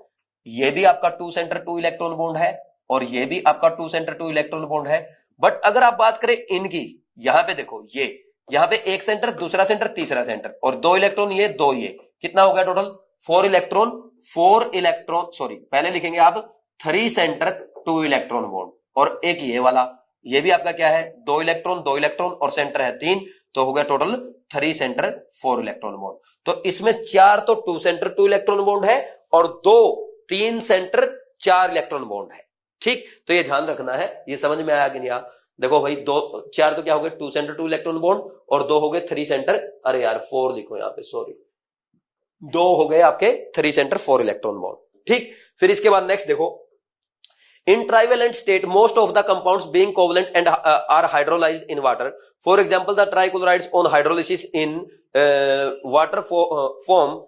ये भी आपका 2 सेंटर 2 इलेक्ट्रॉन बॉन्ड है, और ये भी आपका 2 सेंटर 2 इलेक्ट्रॉन बॉन्ड है। बट अगर आप बात करें इनकी, यहां पे देखो ये यहां पे एक सेंटर दूसरा सेंटर तीसरा सेंटर और 2 इलेक्ट्रॉन ये 2 ये, कितना हो गया टोटल 4 इलेक्ट्रॉन सॉरी पहले लिखेंगे आप 3 सेंटर 2 इलेक्ट्रॉन बॉन्ड, और एक ये वाला ये भी आपका क्या है 2 इलेक्ट्रॉन और सेंटर है 3, तो हो गया टोटल 3 सेंटर 4 इलेक्ट्रॉन बॉन्ड। तो इसमें 4 तो 2 सेंटर 2 इलेक्ट्रॉन बॉन्ड है और 2 3 सेंटर 4 इलेक्ट्रॉन बॉन्ड है। ठीक, तो ये ध्यान रखना है, ये समझ में आया कि नहीं? देखो भाई 2 4 तो क्या हो गए 2 सेंटर 2 इलेक्ट्रॉन बॉन्ड और 2 हो गए 3 सेंटर, अरे यार 4 लिखो यहाँ पे सॉरी, 2 हो गए आपके 3 सेंटर 4 इलेक्ट्रॉन बॉन्ड। ठीक, फिर इसके बाद नेक्स्ट देखो, in trivalent state most of the compounds being covalent and are hydrolyzed in water. For example, the trichlorides on hydrolysis in water form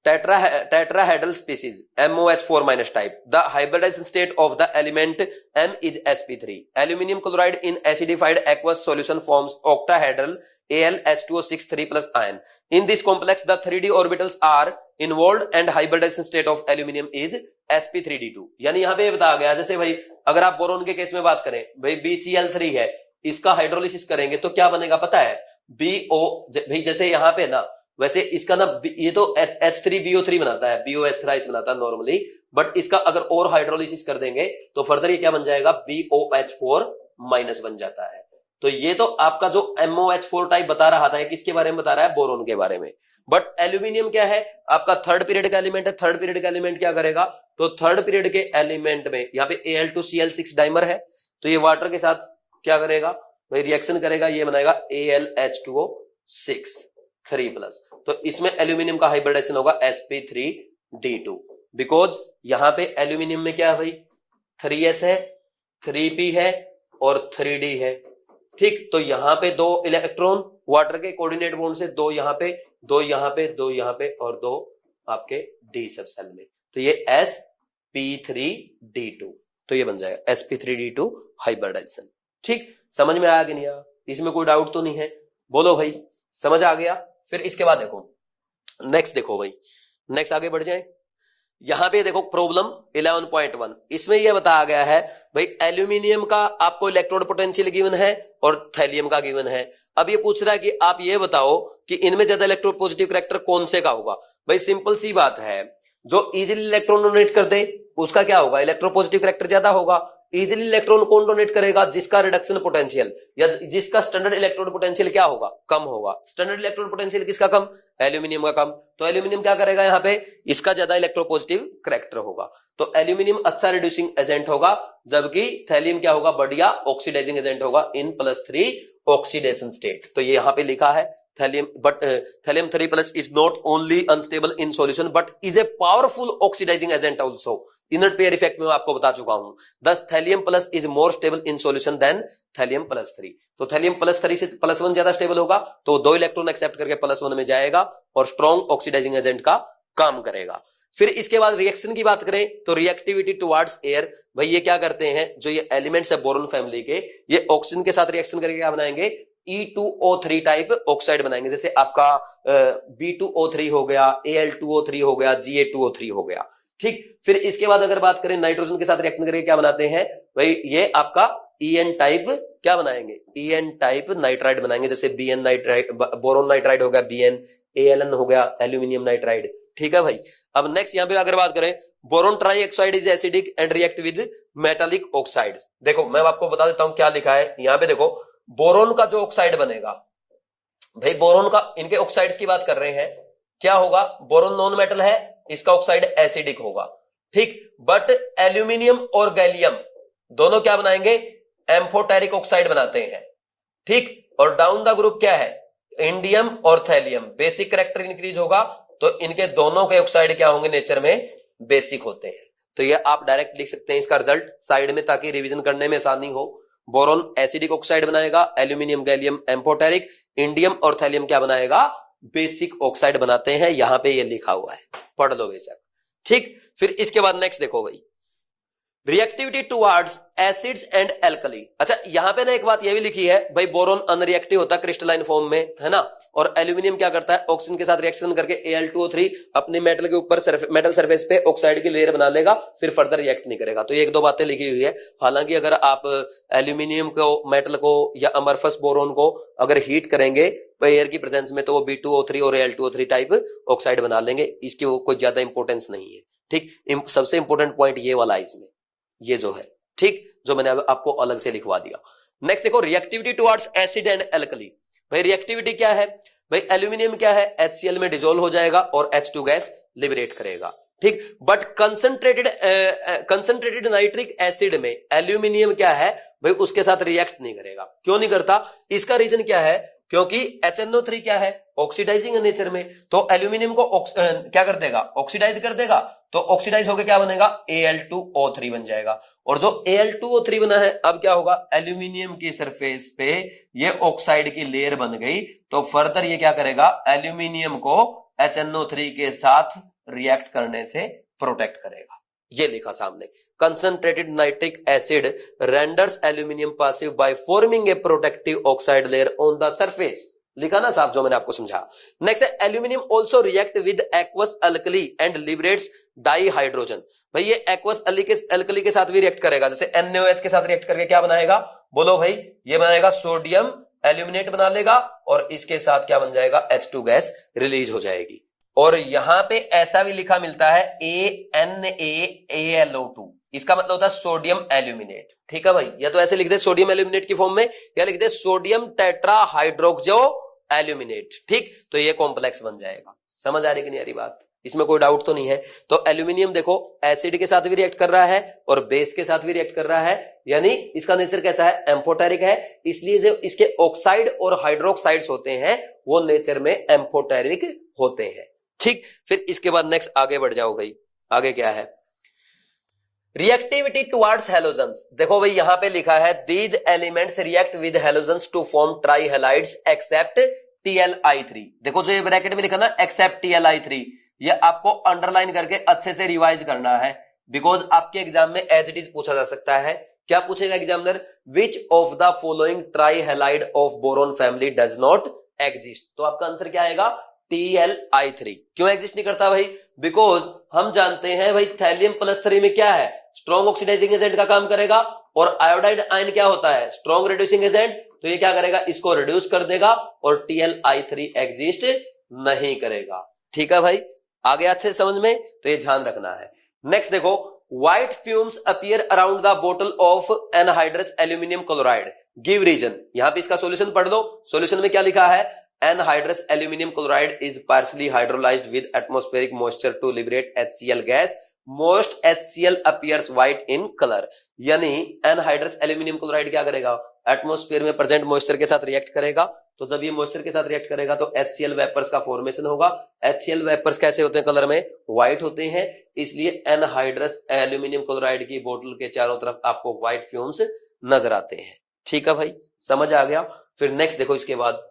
tetrahedral species MOH4 minus type. The hybridization state of the element M is sp3. Aluminium chloride in acidified aqueous solution forms octahedral AlH2O6 3 plus ion. In this complex, the 3d orbitals are involved and hybridization state of aluminium is sp3d2. यानी यहां पे बताया गया, जैसे भाई अगर आप boron के केस में बात करें, भाई BCl3 है, इसका हाइड्रोलिसिस करेंगे तो क्या बनेगा पता है, BO, भाई जैसे यहां पे ना, वैसे इसका ना ये तो H3BO3 बनाता है, BOH थ्राइस बनाता है नॉर्मली, बट इसका अगर और हाइड्रोलिसिस कर देंगे तो फर्दर ये क्या बन जाएगा BOH4 माइनस बन जाता है। तो ये तो आपका जो MOH4 टाइप बता रहा था, किसके बारे में बता रहा है, बोरोन के बारे में। बट एल्यूमिनियम क्या है, आपका थर्ड पीरियड का एलिमेंट है। थर्ड पीरियड का एलिमेंट क्या करेगा, तो थर्ड पीरियड के एलिमेंट में यहाँ पे Al2Cl6 डाइमर है, तो ये वाटर के साथ क्या करेगा भाई, रिएक्शन करेगा, ये बनाएगा AlH2O6 3+, तो इसमें एल्यूमिनियम का हाइब्रिडाइजेशन होगा sp3d2, बिकॉज यहां पे एल्यूमिनियम में क्या है भाई 3s है, 3p है और 3d है। ठीक, तो यहां पे 2 इलेक्ट्रॉन वाटर के कोऑर्डिनेट बॉन्ड से 2 यहां पे 2 यहां पे 2 यहां पे और 2 आपके डी सब सेल में, तो ये sp3d2, तो ये बन जाएगा sp3d2 हाइब्रिडाइजेशन। ठीक, समझ में आया कि नहीं आया, इसमें कोई डाउट तो नहीं है, बोलो भाई समझ आ गया। फिर इसके बाद देखो नेक्स्ट, देखो भाई नेक्स्ट आगे बढ़ जाए, यहां पे देखो प्रॉब्लम 11.1, इसमें यह बताया गया है भाई एल्यूमिनियम का आपको इलेक्ट्रोड पोटेंशियल गिवन है और थैलियम का गिवन है। अब ये पूछ रहा है कि आप ये बताओ कि इनमें ज्यादा इलेक्ट्रोड पॉजिटिव करैक्टर कौन से का होगा। भाई सिंपल सी बात है, जो इजीली इलेक्ट्रॉन डोनेट कर दे उसका क्या होगा, इलेक्ट्रो पॉजिटिव करैक्टर ज्यादा होगा। इजीली इलेक्ट्रॉन कौन डोनेट करेगा, जिसका रिडक्शन पोटेंशियल या जिसका स्टैंडर्ड इलेक्ट्रोड पोटेंशियल क्या होगा, कम होगा। स्टैंडर्ड इलेक्ट्रोड पोटेंशियल किसका कम, एल्यूमिनियम का कम। तो एल्यूमिनियम क्या करेगा यहाँ पे, इसका ज्यादा इलेक्ट्रोपॉजिटिव करैक्टर होगा। तो एल्यूमिनियम अच्छा रिड्यूसिंग एजेंट होगा, जबकि थैलियम क्या होगा, बढ़िया ऑक्सीडाइजिंग एजेंट होगा इन +3 ऑक्सीडेशन स्टेट। तो ये यहां पे लिखा है thallium, but thallium 3+ is not only unstable in solution but is a powerful oxidizing agent also. Inert pair effect में आपको बता चुका हूं। Thus thallium plus is more stable in solution than thallium +3। तो थैलियम +3 से +1 ज्यादा स्टेबल होगा, तो 2 इलेक्ट्रॉन एक्सेप्ट करके +1 में जाएगा और स्ट्रॉन्ग ऑक्सीडाइजिंग एजेंट का काम करेगा। फिर इसके बाद रिएक्शन की बात करें तो रिएक्टिविटी टुवर्ड्स एयर, भाई ये क्या करते हैं, जो ये एलिमेंट्स है बोरोन फैमिली के, ये ऑक्सीजन के साथ रिएक्शन करके क्या बनाएंगे, E2O3 टाइप ऑक्साइड बनाएंगे। जैसे आपका B2O3 हो गया, Al2O3 हो गया, Ga2O3 हो गया। ठीक, फिर इसके बाद अगर बात करें नाइट्रोजन के साथ रिएक्शन करके क्या बनाते हैं, भाई ये आपका En टाइप क्या बनाएंगे, En टाइप नाइट्राइड बनाएंगे। जैसे Bn नाइट्राइड, बोरोन नाइट्राइड हो गया Bn, Aln हो गया एल्यूमिनियम नाइट्राइड। ठीक है भाई। अब नेक्स्ट यहां पे अगर बात करें, boron trioxide is acidic and react with metallic oxides. देखो मैं आपको बता देता हूं क्या लिखा है यहां पे। देखो बोरोन का जो ऑक्साइड बनेगा, भाई बोरोन का, इनके ऑक्साइड्स की बात कर रहे हैं, क्या होगा, बोरोन नॉन मेटल है, इसका ऑक्साइड एसिडिक होगा। ठीक, बट एल्यूमिनियम और गैलियम दोनों क्या बनाएंगे, एम्फोटेरिक ऑक्साइड बनाते हैं। ठीक, और डाउन द ग्रुप क्या है, इंडियम और थैलियम, बेसिक कैरेक्टर इंक्रीज होगा, तो इनके दोनों के ऑक्साइड क्या होंगे, नेचर में बेसिक होते हैं। तो ये आप डायरेक्ट लिख सकते हैं इसका रिजल्ट साइड में, ताकि रिवीजन करने में आसानी हो। बोरोन एसिडिक ऑक्साइड बनाएगा, एल्यूमिनियम गैलियम एम्फोटेरिक, इंडियम और थैलियम क्या बनाएगा, बेसिक ऑक्साइड बनाते हैं। यहां पे ये लिखा हुआ है, पढ़ लो बेशक। ठीक, फिर इसके बाद नेक्स्ट देखो भाई, reactivity towards acids and alkali. अच्छा यहां पे ना एक बात ये भी लिखी है, भाई बोरोन अनरिएक्टिव होता है क्रिस्टलाइन फॉर्म में, है ना, और एल्यूमिनियम क्या करता है, ऑक्सीजन के साथ रिएक्शन करके Al2O3 अपने मेटल के ऊपर मेटल सरफेस पे ऑक्साइड की लेयर बना लेगा, फिर फर्दर रिएक्ट नहीं करेगा। तो ये 1-2 बातें लिखी हुई है। हालांकि अगर आप एल्यूमिनियम को, मेटल को या अमरफस बोरोन को अगर हीट करेंगे एयर की प्रेजेंस में, तो वो B2O3 और Al2O3 टाइप ऑक्साइड बना लेंगे, इसकी वो कोई ज्यादा इंपॉर्टेंस नहीं है। ठीक, सबसे इंपॉर्टेंट पॉइंट ये वाला है इसमें, ये जो है, ठीक, जो मैंने आपको अलग से लिखवा दिया। नेक्स्ट देखो, reactivity towards acid and alkali. भाई रिएक्टिविटी क्या है, भाई एल्यूमिनियम क्या है, HCl में डिसॉल्व हो जाएगा और H2 गैस लिबरेट करेगा। ठीक, बट कंसंट्रेटेड नाइट्रिक एसिड में एल्यूमिनियम क्या है, भाई उसके साथ रिएक्ट नहीं करेगा। क्यों नहीं करता, इसका रीजन क्या है, क्योंकि HNO3 क्या है, ऑक्सीडाइजिंग नेचर में, तो एल्यूमिनियम को क्या कर देगा, ऑक्सीडाइज कर देगा, तो ऑक्सीडाइज होकर क्या बनेगा, Al2O3 बन जाएगा। और जो Al2O3 बना है, अब क्या होगा, एल्यूमिनियम की सरफेस पे ये ऑक्साइड की लेयर बन गई, तो फर्दर ये क्या करेगा, एल्यूमिनियम को HNO3 के साथ रिएक्ट करने से प्रोटेक्ट करेगा। ये लिखा सामने, concentrated nitric acid renders aluminium passive by forming a protective oxide layer on the surface. लिखा ना साहब, जो मैंने आपको समझा। नेक्स्ट है, aluminium also react with aqueous alkali and liberates dihydrogen. भाई ये एक्वस अल्कली के साथ भी रिएक्ट करेगा। जैसे NaOH के साथ रिएक्ट करके क्या बनाएगा, बोलो भाई, ये बनाएगा सोडियम एल्यूमिनेट बना लेगा, और इसके साथ क्या बन जाएगा, H2 गैस रिलीज हो जाएगी। और यहां पे ऐसा भी लिखा मिलता है ANaAlO2, इसका मतलब होता है सोडियम एल्यूमिनेट। ठीक है भाई, या तो ऐसे लिख दे सोडियम एल्यूमिनेट की फॉर्म में, या लिख दे सोडियम टेट्रा हाइड्रोक्सो एल्यूमिनेट। ठीक, तो ये कॉम्प्लेक्स बन जाएगा। समझ आ रही कि नहीं आ रही बात, इसमें कोई डाउट तो नहीं है। तो एल्यूमिनियम देखो एसिड के साथ भी रिएक्ट कर रहा है और बेस के साथ भी रिएक्ट कर रहा है, यानी इसका नेचर कैसा है, एम्फोटेरिक है। इसलिए जो इसके ऑक्साइड और हाइड्रोक्साइड्स होते हैं वो नेचर में एम्फोटेरिक होते हैं। ठीक, फिर इसके बाद नेक्स्ट आगे बढ़ जाओ भाई, आगे क्या है, रिएक्टिविटी टुवर्ड्स हैलोजेंस। देखो भाई यहां पे लिखा है, these elements react with halogens to form trihalides except Tli3। देखो जो ये ब्रैकेट में लिखा ना, एक्सेप्ट Tli3, ये आपको अंडरलाइन करके अच्छे से रिवाइज करना है, बिकॉज आपके एग्जाम में एज इट इज पूछा जा सकता है। क्या पूछेगा examiner, which of the following trihalide of boron family does not exist. तो आपका आंसर क्या आएगा, Tli3। क्यों एग्जिस्ट नहीं करता भाई, बिकॉज हम जानते हैं भाई थैलियम प्लस 3 में क्या है, स्ट्रॉन्ग ऑक्सीडाइजिंग एजेंट का काम करेगा, और आयोडाइड आयन क्या होता है, स्ट्रॉन्ग रिड्यूसिंग एजेंट। तो ये क्या करेगा, इसको रिड्यूस कर देगा और TlI3 एग्जिस्ट नहीं करेगा। ठीक है भाई, आगे अच्छे समझ में, तो ये ध्यान रखना है। नेक्स्ट देखो, white fumes appear around the bottle of anhydrous aluminium chloride, give reason. यहां पे इसका सॉल्यूशन पढ़ लो। सॉल्यूशन में क्या लिखा है, anhydrous aluminium chloride is partially hydrolysed with atmospheric moisture to liberate HCl gas, most HCl appears white in colour. यानी anhydrous aluminium chloride क्या करेगा, एटमॉस्फेयर में प्रेजेंट मॉइस्चर के साथ रिएक्ट करेगा। तो जब ये मॉइस्चर के साथ रिएक्ट करेगा तो HCl वेपर्स का फॉर्मेशन होगा। HCl वेपर्स कैसे होते हैं, कलर में व्हाइट होते हैं, इसलिए एनहाइड्रस एल्यूमिनियम क्लोराइड की बोतल के चारों तरफ आपको व्हाइट फ्यूम्स नजर आते हैं। ठीक है भाई, समझ आ गया। फिर नेक्स्ट देखो, इसके बाद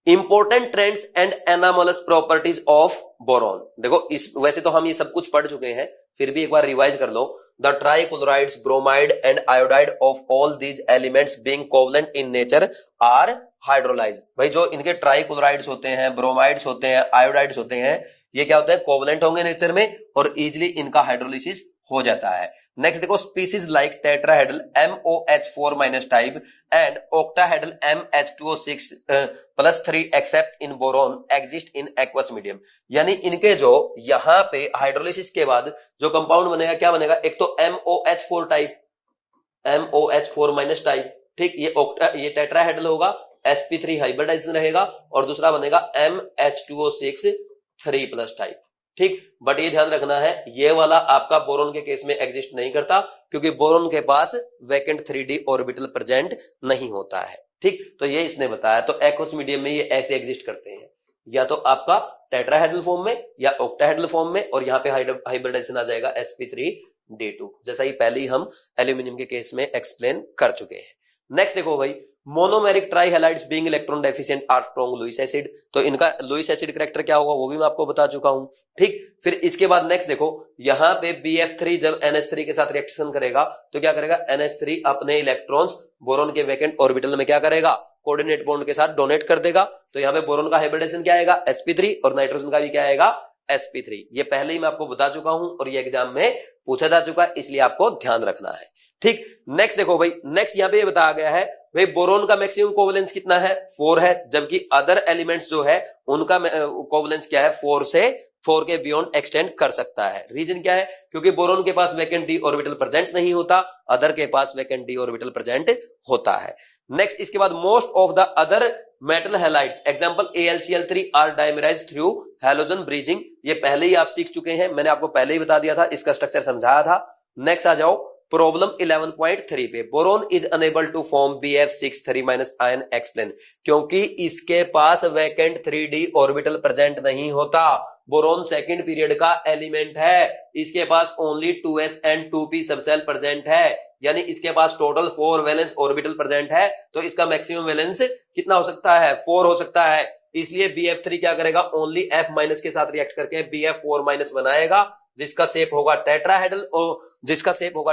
important trends and anomalous properties of boron. देखो इस वैसे तो हम ये सब कुछ पढ़ चुके हैं, फिर भी एक बार रिवाइज कर लो। The trichlorides, bromide and iodide of all these elements being covalent in nature are hydrolysed. भाई जो इनके ट्राइक्लोराइड्स होते हैं, ब्रोमाइड्स होते हैं, आयोडाइड्स होते हैं, ये क्या होते हैं, कोवलेंट होंगे नेचर में और इजिली इनका हाइड्रोलिसिस हो जाता है। नेक्स्ट देखो, species like tetrahedral MOH4- type and octahedral MH2O6+3 accept in boron exist in aqueous medium. यानी इनके जो यहां पे हाइड्रोलिसिस के बाद जो कंपाउंड बनेगा, क्या बनेगा, एक तो MOH4 टाइप, MOH4- टाइप, ठीक, ये टेट्राहेड्रल होगा, sp3 हाइब्रिडाइजेशन रहेगा, और दूसरा बनेगा MH2O6 3+ टाइप। ठीक, बट ये ध्यान रखना है, ये वाला आपका बोरॉन के केस में एग्जिस्ट नहीं करता, क्योंकि बोरॉन के पास वैकेंट 3d ऑर्बिटल प्रेजेंट नहीं होता है। ठीक, तो ये इसने बताया। तो एक्वस मीडियम में ये ऐसे एग्जिस्ट करते हैं, या तो आपका टेट्राहेड्रल फॉर्म में या ऑक्टाहेड्रल फॉर्म में, और यहाँ पे हाइब्रिडाइजेशन आ जाएगा sp3d2, जैसा ही पहले ही हम एल्यूमिनियम के केस में एक्सप्लेन कर चुके हैं। नेक्स्ट देखो भाई, monomeric trihalides being electron deficient are strong Lewis acid. तो इनका लुईस एसिड कैरेक्टर क्या होगा वो भी मैं आपको बता चुका हूं। ठीक, फिर इसके बाद नेक्स्ट देखो, यहां पे BF3 जब NH3 के साथ रिएक्शन करेगा तो क्या करेगा, NH3 अपने इलेक्ट्रॉन्स बोरॉन के वैकेंट ऑर्बिटल में क्या करेगा, कोऑर्डिनेट बॉन्ड के साथ डोनेट कर देगा। तो यहाँ पे बोरॉन का हाइब्रिडेशन क्या आएगा, sp3, और नाइट्रोजन का भी क्या आएगा, sp3। ये पहले ही मैं आपको बता चुका हूं और ये एग्जाम में पूछा जा चुका है, इसलिए आपको ध्यान रखना है। ठीक, नेक्स्ट देखो भाई, नेक्स्ट यहाँ पे ये बताया गया है भाई बोरॉन का मैक्सिमम कोवलेंस कितना है, 4 है, जबकि अदर एलिमेंट्स जो है उनका कोवलेंस क्या है, 4 के बियॉन्ड एक्सटेंड कर सकता है। रीजन क्या है, क्योंकि बोरॉन के पास वैकेंट d ऑर्बिटल प्रेजेंट नहीं होता, अदर के पास वैकेंट d ऑर्बिटल प्रेजेंट होता है। नेक्स्ट इसके बाद, most of the other metal halides example AlCl3 are dimerised through halogen bridging. ये पहले ही आप सीख चुके हैं, मैंने आपको पहले ही बता दिया था, इसका स्ट्रक्चर समझाया था। नेक्स्ट आ जाओ प्रॉब्लम 11.3 पे, boron is unable to form BF6 3- ion explain. क्योंकि इसके पास वैकेंट 3d ऑर्बिटल प्रेजेंट नहीं होता, बोरॉन सेकंड पीरियड का एलिमेंट है, इसके पास only 2s and 2p subshell present है, यानी इसके पास टोटल 4 वैलेंस ऑर्बिटल प्रेजेंट है। तो इसका मैक्सिमम वैलेंस कितना हो सकता है, 4 हो सकता है। इसलिए BF3 क्या करेगा, ओनली F- के साथ रिएक्ट करके BF4- बनाएगा, जिसका शेप होगा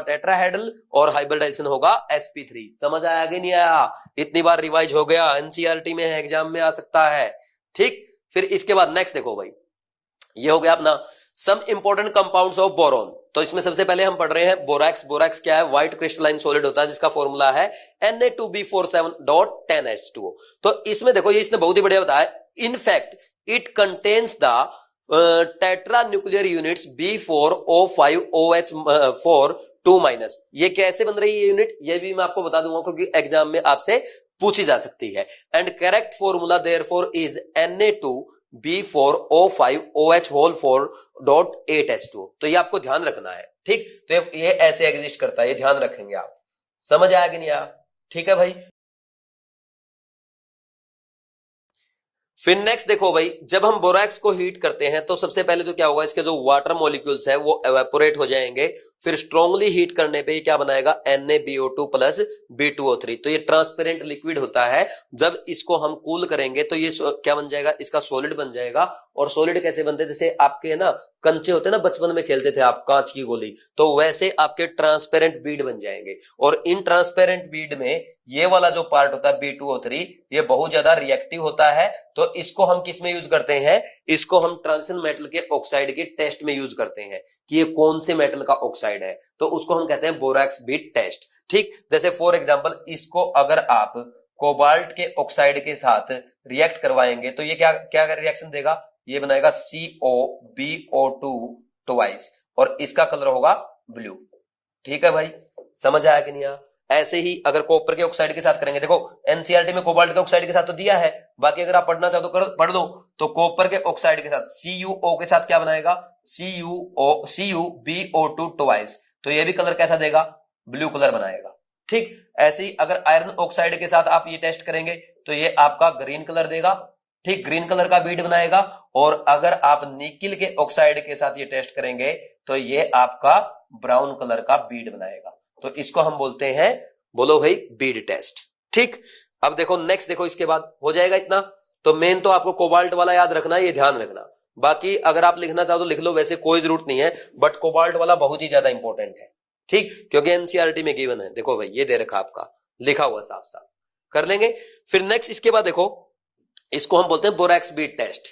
टेट्राहेड्रल और हाइब्रिडाइजेशन होगा sp3। समझ आया कि नहीं आया, इतनी बार रिवाइज हो गया, NCERT में है, एग्जाम में आ सकता है। ठीक, फिर इसके बाद नेक्स्ट देखो भाई, ये हो गया अपना some important compounds of boron. तो इसमें सबसे पहले हम पढ़ रहे हैं बोरैक्स। बोरैक्स क्या है, व्हाइट क्रिस्टलाइन सॉलिड होता है, जिसका फॉर्मूला है Na2B47.10H2O। तो इसमें देखो, ये इसने बहुत ही बढ़िया बताया, in fact it contains the tetra nuclear units B4O5OH4 2-। ये कैसे बन रही है यूनिट, ये भी मैं आपको बता दूंगा, क्योंकि एग्जाम में आपसे पूछी जा सकती है। And correct formula therefore is Na2B4O5OH4.8H2O। तो ये आपको ध्यान रखना है। ठीक, तो ये ऐसे एग्जिस्ट करता है, ये ध्यान रखेंगे आप। समझ आया कि नहीं आया, ठीक है भाई। फिर नेक्स्ट देखो भाई, जब हम बोरैक्स को हीट करते हैं तो सबसे पहले तो क्या होगा, इसके जो वाटर मॉलिक्यूल्स है वो एवेपोरेट हो जाएंगे। फिर स्ट्रांगली हीट करने पे क्या बनाएगा, NaBO2+B2O3। तो ये ट्रांसपेरेंट लिक्विड होता है। जब इसको हम कूल करेंगे तो ये क्या बन जाएगा, इसका सॉलिड बन जाएगा, और सॉलिड कैसे बनते हैं, जैसे आपके ना कंचे होते हैं ना, बचपन में खेलते थे आप कांच की गोली, तो वैसे आपके ट्रांसपेरेंट बीड बन जाएंगे। और इन ट्रांसपेरेंट बीड में ये वाला जो पार्ट होता है B2O3, ये बहुत ज्यादा रिएक्टिव होता है। तो इसको हम किस में यूज करते हैं, इसको हम ट्रांजिशन मेटल के ऑक्साइड के टेस्ट में यूज करते हैं कि ये कौन से मेटल का ऑक्साइड है, तो उसको हम कहते हैं बोरॉक्स बीड टेस्ट। ठीक, जैसे फॉर एग्जांपल इसको अगर आप कोबाल्ट के ऑक्साइड के साथ रिएक्ट करवाएंगे तो ये क्या क्या रिएक्शन देगा, ये बनाएगा COBO2 ट्वाइस और इसका कलर होगा ब्लू। ठीक है भाई, समझ आया कि नहीं आया। ऐसे ही अगर कॉपर के ऑक्साइड के साथ करेंगे, देखो एनसीईआरटी में कोबाल्ट के ऑक्साइड के साथ तो दिया है, बाकी अगर आप पढ़ना चाहो तो पढ़ लो। तो कॉपर के ऑक्साइड के साथ CuO के साथ क्या बनाएगा, CuBO2 ट्वाइस, तो ये भी कलर कैसा देगा, ब्लू कलर बनाएगा। ठीक, ऐसे ही अगर आयरन ऑक्साइड के साथ आप ये टेस्ट करेंगे तो ये आपका ग्रीन कलर देगा। ठीक, ग्रीन कलर का बीड बनाएगा। और अगर आप निकिल के ऑक्साइड के साथ ये टेस्ट करेंगे तो ये आपका ब्राउन कलर का बीड बनाएगा। तो इसको हम बोलते हैं, बोलो भाई, बीड टेस्ट। ठीक, अब देखो नेक्स्ट, देखो इसके बाद हो जाएगा इतना। तो मेन तो आपको कोबाल्ट वाला याद रखना है, ये ध्यान रखना। बाकी अगर आप लिखना चाहो तो लिख लो, वैसे कोई जरूरत नहीं है, बट कोबाल्ट वाला बहुत ही ज्यादा इंपॉर्टेंट है। ठीक, क्योंकि एनसीईआरटी में गिवन है। देखो भाई ये दे रखा आपका, लिखा हुआ साफ साफ, कर लेंगे। फिर नेक्स्ट इसके बाद देखो, इसको हम बोलते हैं बोरॉक्स बीड टेस्ट।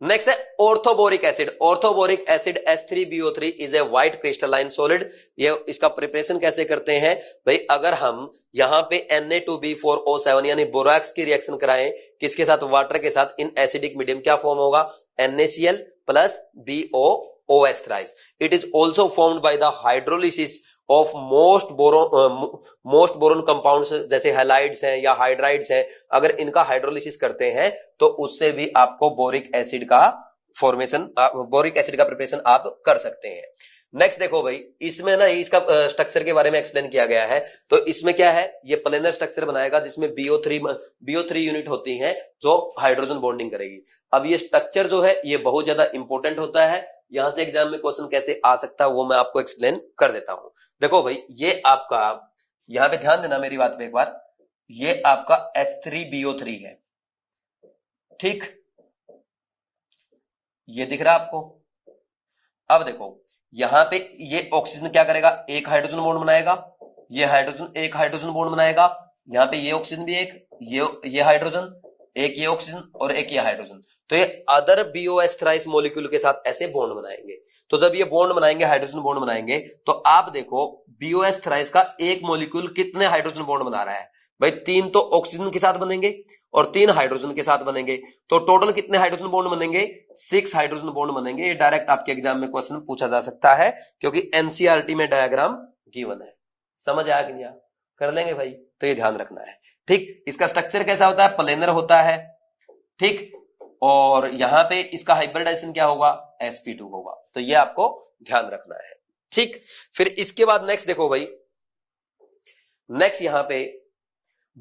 नेक्स्ट है orthoboric acid. Orthoboric acid H3BO3 is a white crystalline solid. ये इसका प्रिपरेशन कैसे करते हैं भाई, अगर हम यहाँ पे Na2B4O7 यानी बोरॉक्स की रिएक्शन कराएं किसके साथ, वाटर के साथ, इन एसिडिक मीडियम क्या फॉर्म होगा, NaCl plus BOOH thrice. It is also formed by the hydrolysis of most boron compounds, जैसे हैलाइड्स हैं या हाइड्राइड्स हैं। अगर इनका हाइड्रोलिसिस करते हैं तो उससे भी आपको बोरिक एसिड का फॉर्मेशन, बोरिक एसिड का प्रिपरेशन आप कर सकते हैं। नेक्स्ट देखो भाई, इसमें ना इसका स्ट्रक्चर के बारे में एक्सप्लेन किया गया है। तो इसमें क्या है, ये प्लेनर स्ट्रक्चर बनाएगा जिसमें BO3 यूनिट होती हैं जो हाइड्रोजन बॉन्डिंग करेगी। अब ये स्ट्रक्चर जो है ये बहुत ज्यादा इंपॉर्टेंट होता है। यहां से एग्जाम में क्वेश्चन कैसे आ सकता है वो मैं आपको एक्सप्लेन कर देता हूं। देखो भाई, ये आपका, यहां पे ध्यान देना मेरी बात पे एक बार, ये आपका H3BO3 है। ठीक, ये दिख रहा है आपको। अब देखो यहां पे ये ऑक्सीजन क्या करेगा, एक हाइड्रोजन बॉन्ड बनाएगा, ये हाइड्रोजन एक हाइड्रोजन बॉन्ड बनाएगा, यहां पे ये ऑक्सीजन भी एक, ये हाइड्रोजन एक, ये ऑक्सीजन और एक ये हाइड्रोजन। तो ये अदर BOH थ्राइस मॉलिक्यूल के साथ ऐसे बॉन्ड बनाएंगे। तो जब ये बॉन्ड बनाएंगे, हाइड्रोजन बॉन्ड बनाएंगे, तो आप देखो BOH थ्राइस का एक मॉलिक्यूल कितने हाइड्रोजन बॉन्ड बना रहा है भाई, 3 तो ऑक्सीजन के साथ बनेंगे और 3 हाइड्रोजन के साथ बनेंगे। तो टोटल कितने हाइड्रोजन बॉन्ड बनेंगे, 6 हाइड्रोजन बॉन्ड बनेंगे। ये डायरेक्ट आपके एग्जाम में क्वेश्चन पूछा जा सकता है क्योंकि एनसीईआरटी में डायग्राम गिवन है। समझ आया कि नहीं, कर लेंगे भाई, तो ये ध्यान रखना है। ठीक, इसका स्ट्रक्चर कैसा होता है, प्लेनर होता है। ठीक, और यहां पे इसका हाइब्रिडाइजेशन क्या होगा, sp2 होगा। तो ये आपको ध्यान रखना है। ठीक, फिर इसके बाद नेक्स्ट देखो भाई, नेक्स्ट यहां पे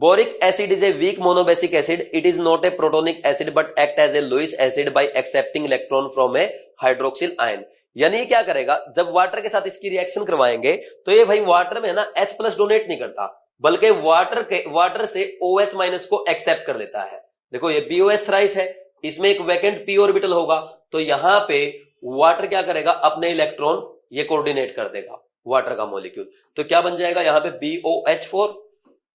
boric acid is a weak monobasic acid. It is not a protonic acid but act as a Lewis acid by accepting electron from a hydroxyl ion. यानी क्या करेगा, जब वाटर के साथ इसकी रिएक्शन करवाएंगे तो ये भाई वाटर में ना H+ डोनेट नहीं करता, बल्कि वाटर से OH- को एक्सेप्ट कर लेता है। देखो ये BOH थ्राइस है, इसमें एक वैकेंट p ऑर्बिटल होगा, तो यहां पे वाटर क्या करेगा, अपने इलेक्ट्रॉन ये कोऑर्डिनेट कर देगा वाटर का मॉलिक्यूल। तो क्या बन जाएगा यहाँ पे BOH4।